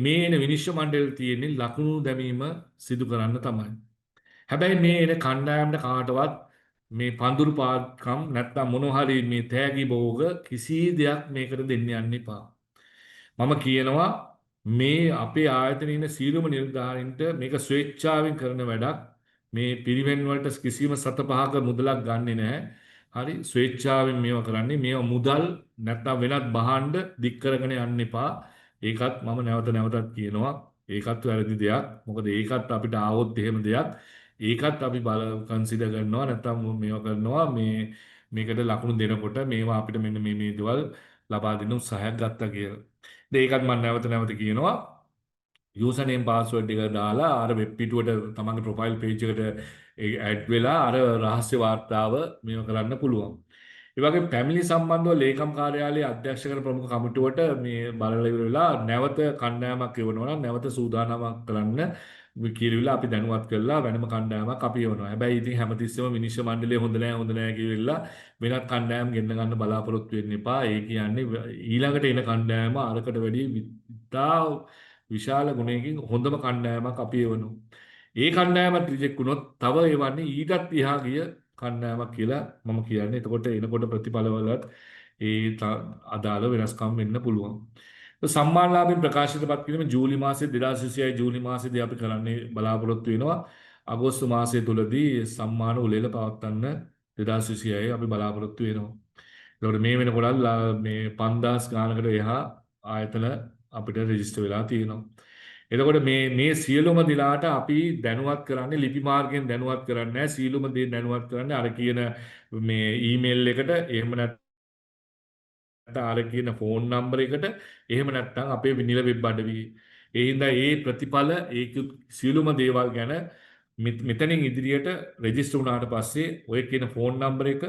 Speaker 1: මේ එන විනිශ්චය මණ්ඩලයේ තියෙන ලකුණු දැමීම සිදු කරන්න තමයි. හැබැයි මේ එන කණ්ඩායමට කාටවත් මේ පඳුරු පාත්කම් නැත්නම් මොනවා හරි මේ තෑගි භෝග කිසි දෙයක් මේකට දෙන්න යන්න එපා. මම කියනවා මේ අපේ ආයතනයේ ඉන්න සීලම නිලධාරීන්ට මේක ස්වේච්ඡාවෙන් කරන වැඩක්. මේ පිරිවෙන් වලට කිසිම සත පහක මුදලක් ගන්නෙ නැහැ. හරි ස්වේච්ඡාවෙන් මේවා කරන්නේ. මේවා මුදල් නැත්නම් වෙනත් බහඬ දික් කරගෙන යන්න එපා. ඒකත් මම නැවතත් කියනවා. ඒකත් වැරදි දෙයක්. මොකද ඒකත් අපිට ආවොත් එහෙම දෙයක්. ඒකත් අපි කන්සිඩර් කරනවා නැත්නම් මේවා කරනවා මේකට ලකුණු දෙනකොට මේවා අපිට මෙන්න මේ දේවල් ලබා දෙන්න උත්සාහයක් ගත්තා කියලා. ඒකත් මම නැවත කියනවා යූසර් නේම් පාස්වර්ඩ් එක දාලා අර වෙබ් පිටුවට තමන්ගේ ප්‍රොෆයිල් පේජ් එකට ඇඩ් වෙලා අර රහස්‍ය වාර්තාව මේව කරන්න පුළුවන්. ඒ වගේම පැමිණිලි සම්බන්ධව ලේකම් කාර්යාලයේ අධ්‍යක්ෂ කරන ප්‍රමුඛ කමිටුවට මේ බලලා ඉවර වෙලා නැවත කණ්ඩායමක් එවනවා නම් නැවත සූදානමක් කරන්න කියලා අපි දැනුවත් කළා වෙනම කණ්ඩායමක් අපි එවනවා. හැබැයි ඉතින් හැමතිස්සෙම විනිශ්චය මණ්ඩලය හොඳ නැහැ කියලා වෙනත් කණ්ඩායම් ගෙන්න ගන්න බලාපොරොත්තු වෙන්න එපා. ඒ කියන්නේ ඊළඟට එන කණ්ඩායම අරකට වැඩි විතා විශාල ගුණයකින් හොඳම කණ්ඩායමක් අපි එවනවා. ඒ කණ්ඩායමත් රිජෙක්ට් වුණොත් තව එවන්නේ ඊටත් එහා ගිය කණ්ඩායමක් කියලා මම කියන්නේ. එතකොට එනකොට ප්‍රතිඵලවලත් ඒ අදාළ වෙනස්කම් වෙන්න පුළුවන්. සම්මානලාභීන් ප්‍රකාශිතපත් කිරීම ජූලි මාසයේ 2026 ජූලි මාසයේදී අපි කරන්නේ බලාපොරොත්තු වෙනවා. අගෝස්තු මාසය තුලදී සම්මාන උළෙල පවත්වන්න 2026 අපි බලාපොරොත්තු වෙනවා. ඒකට මේ වෙනකොට මේ 5000 ගානකට එහා ආයතන අපිට රෙජිස්ටර් වෙලා තියෙනවා. එතකොට මේ සියලුම දිලාට අපි දැනුවත් කරන්නේ ලිපි මාර්ගයෙන් දැනුවත් කරන්නේ නැහැ. සියලුම දේ දැනුවත් කරන්නේ අර කියන මේ ඊමේල් එකට එහෙම නැත්නම් අර කියන ෆෝන් නම්බර් එකට එහෙම නැත්නම් අපේ නිල වෙබ් අඩවියේ. ඒ හින්දා ඒ ප්‍රතිඵල ඒ සියලුම දේවල් ගැන මෙතනින් ඉදිරියට රෙජිස්ටර් වුණාට පස්සේ ඔය කියන ෆෝන් නම්බර් එක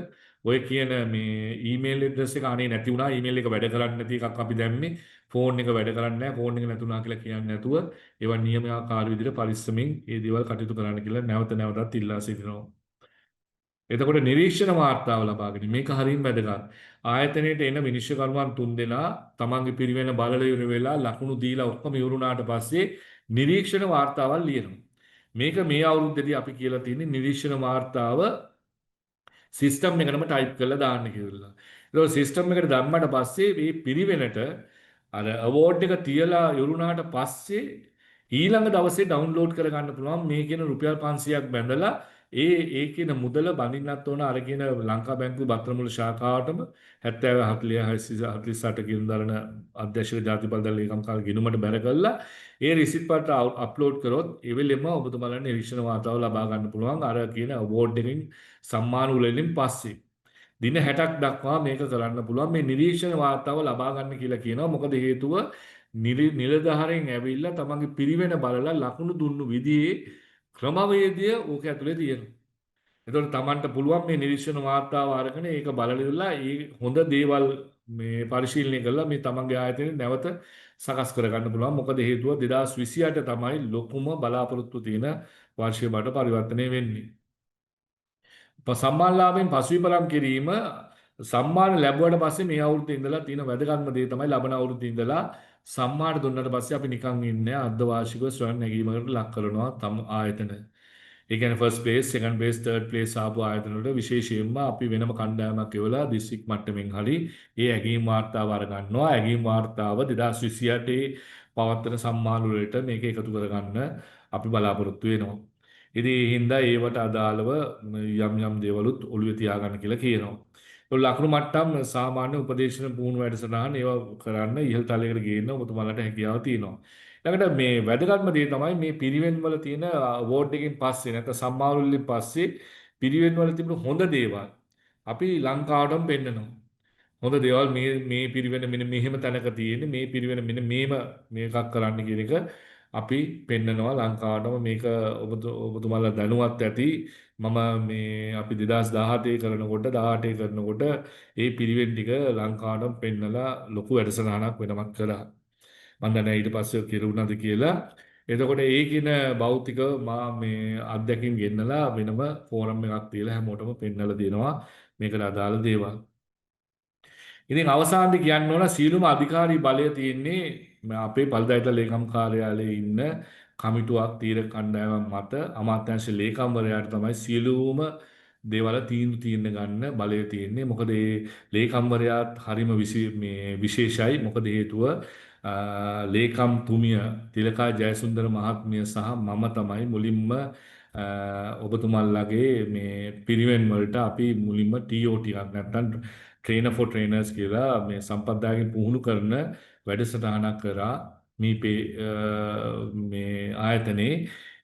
Speaker 1: ඔය කියන මේ ඊමේල් ඇඩ්‍රස් එක අනේ නැති වුණා ඊමේල් එක වැඩ කරන්නේ නැති එකක් අපි දැම්මේ ෆෝන් එක වැඩ කරන්නේ නැහැ ෆෝන් එක නැතුණා කියලා කියන්නේ නැතුව ඒවා නියමාකාර විදිහට පරිස්සමින් මේ දේවල් කටයුතු කරන්න කියලා නැවතත් ඉල්ලා සිටිනවා. එතකොට නිරීක්ෂණ වාර්තාව ලබා ගැනීම මේක හරියම වැදගත්. ආයතනයේට එන විනිශ්චයකරුවන් 3 දෙනා තමන්ගේ පිරිවෙන බලල ඉවර වෙලා ලකුණු දීලා ඔක්කොම ඉවරුණාට පස්සේ නිරීක්ෂණ වාර්තාවල් ලියනවා. මේක මේ අවුරුද්දේදී අපි කියලා තියෙන්නේ නිරීක්ෂණ වාර්තාව සිස්ටම් එකකටම ටයිප් කරලා දාන්න කියලා. ඒක සිස්ටම් එකට දැම්මට පස්සේ මේ පිරිවෙනට අර අවෝඩ් එක තියලා ඉවරුණාට පස්සේ ඊළඟ දවසේ ඩවුන්ලෝඩ් කරගන්න පුළුවන් මේ කියන රුපියල් 500ක් බැඳලා ඒ කියන මුදල බඳින්නත් ඕන අර කියන ලංකා බැංකුවේ බත්‍රමුල ශාඛාවටම 70 40 48 කියන දරන අධ්‍යක්ෂක ජාතිපල් දල ලේකම් කාල ගිණුමට බැර කළා ඒ රිසිට් පත්‍ර අප්ලෝඩ් කරොත් ඒ වෙලෙම ඔබතුමාලා නිරීක්ෂණ වාතාව ලබා ගන්න පුළුවන් අර කියන අවෝඩ් එකකින් සම්මාන උළෙලින් පස්සේ දින 60ක් දක්වා මේක කරන්න පුළුවන් මේ නිරීක්ෂණ වාතාව ලබා ගන්න කියලා කියනවා මොකද හේතුව නිලධාරීන් ඇවිල්ලා තමන්ගේ පිරිවෙන බලලා ලකුණු දුන්නු විදිහේ ක්‍රමවේදය ඕක ඇතුලේ තියෙනවා. එතකොට තමන්ට පුළුවන් මේ නිරීක්ෂණ වාර්තාව අරගෙන ඒක බලලා ඒ හොඳ දේවල් මේ පරිශීලනය කරලා මේ තමන්ගේ ආයතනයේ නැවත සකස් කරගන්න පුළුවන්. මොකද හේතුව 2028 තමයි ලොකුම බලාපොරොත්තු තියෙන වර්ෂය බවට පරිවර්තනය වෙන්නේ. සම්මානලාභයෙන් පසුවිපරම් කිරීම සම්මාන ලැබුවට පස්සේ මේ අවුරුද්දේ ඉඳලා තියෙන වැදගත්ම දේ තමයි ලබන අවුරුද්දේ ඉඳලා සම්මාන දුන්නට පස්සේ අපි නිකන් ඉන්නේ අර්ධ වාර්ෂිකව ස්වයං නැගීමකට ලක් කරනවා තම ආයතන. ඒ කියන්නේ first place, second place, third place ආපු ආයතන වලට විශේෂයෙන්ම අපි වෙනම කණ්ඩායමක් එවලා දිස්ත්‍රික් මට්ටමින් හරි ඒ ඇගීම් වාර්තාව අරගන්නවා. ඇගීම් වාර්තාව 2028 පවත්වන සම්මාන වලට මේක එකතු කරගන්න අපි බලාපොරොත්තු වෙනවා. ඉතින් හින්දා ඒවට අදාළව යම් දේවලුත් ඔළුවේ තියාගන්න කියලා කියනවා. ලකුණු මට්ටම් සාමාන්‍ය උපදේශන පුහුණු වැඩසටහන් ඒවා කරන්න ඉහළ තලයකට ගේන්න ඔබතුමාලට හැකියාව තියෙනවා. ඊළඟට මේ වැදගත්ම දේ තමයි මේ පිරිවෙන් වල තියෙන අවෝඩ් එකකින් පස්සේ නැත්නම් සම්මාන වලින් පස්සේ පිරිවෙන් වල තිබුණු හොඳ දේවල් අපි ලංකාවටම පෙන්නනවා. හොඳ දේවල් මේ පිරිවෙන මෙන්න මෙහෙම තැනක තියෙන්නේ මේ පිරිවෙන මෙන්න මේකක් කරන්න කියන එක අපි පෙන්නනවා ලංකාවටම මේක ඔබතුමාලා දැනුවත් ඇති මම මේ අපි 2017 කරනකොට 18 කරනකොට ඒ පිරිවෙන් ටික ලංකාවටම පෙන්නලා ලොකු වැඩසටහනක් වෙනමක් කළා. මම දන්නේ ඊට පස්සේ කෙරුණාද කියලා. එතකොට ඒ කියන භෞතික මා මේ අත්දැකීම් ගෙන්නලා වෙනම ෆෝරම් එකක් තියලා හැමෝටම පෙන්නලා දෙනවා මේකට අදාළ දේවල්. ඉතින් අවසානයේ කියන්න ඕන සීලුම අධිකාරී බලය තියෙන්නේ අපේ පල්දායත ලේකම් කාර්යාලයේ ඉන්න කමිටුවක් තීරක කණ්ඩායමක් මත අමාත්‍යාංශ ලේකම්වරයාට තමයි සියලුම දේවල් තීන්දුව ගන්න බලය තියෙන්නේ. මොකද මේ ලේකම්වරයාත් හරිම විශේෂයි. මොකද හේතුව ලේකම් තුමිය තිලකා ජයසුන්දර මහත්මිය සහ මම තමයි මුලින්ම ඔබතුමල්ලාගේ මේ පිරිවෙන් වලට අපි මුලින්ම TOT එකක් නැත්නම් ට්‍රේනර් ෆොර් ට්‍රේනර්ස් කියලා මේ සම්පත්දායකින් පුහුණු කරන වැඩසටහනක් කරා මේ ආයතනයේ.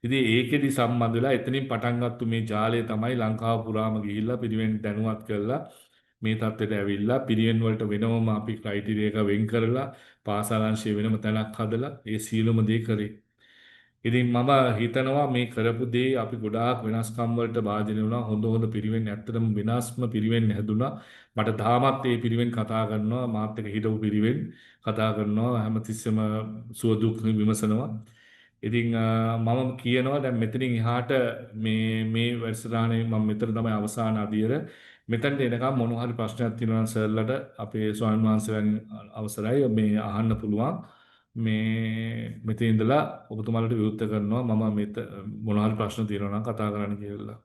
Speaker 1: ඉතින් ඒකෙදි සම්බන්ධ වෙලා එතනින් පටන් ගත්තු මේ ජාලය තමයි ලංකාව පුරාම ගිහිල්ලා පිරිවෙන් දැනුවත් කරලා මේ තත්ත්වයට ඇවිල්ලා පිරිවෙන් වලට වෙනවම අපි ක්‍රයිටීරියා එක වෙන් කරලා පාසාලංශයේ වෙනම තැනක් හදලා ඒ සියලුම දේ කරේ. ඉතින් මම හිතනවා මේ කරපු දේ අපි ගොඩාක් වෙනස්කම් වලට භාජනය වුණා. හොඳ පිරිවෙන් ඇත්තටම වෙනස්ම පිරිවෙන් හැදුනා. මට තාමත් මේ පිරිවෙන් කතා කරනවා. මාත් එක්ක හිටපු පිරිවෙන් කතා කරනවා. හැමතිස්සෙම සුව දුක් විමසනවා. ඉතින් මම කියනවා දැන් මෙතනින් එහාට මේ වැඩසටහනේ මම මෙතන තමයි අවසාන අදියර. මෙතනට එනකම් මොනවා හරි ප්‍රශ්නයක් තියෙනවා නම් සර්ලට අපේ ස්වාමීන් වහන්සේලාගෙන් අවසරයි මේ අහන්න පුළුවන්. මෙතන ඉඳලා ඔබතුමාලට විවෘත කරනවා මම මොනවා හරි ප්‍රශ්න තියෙනවා නම් කතා කරන්න කියලා.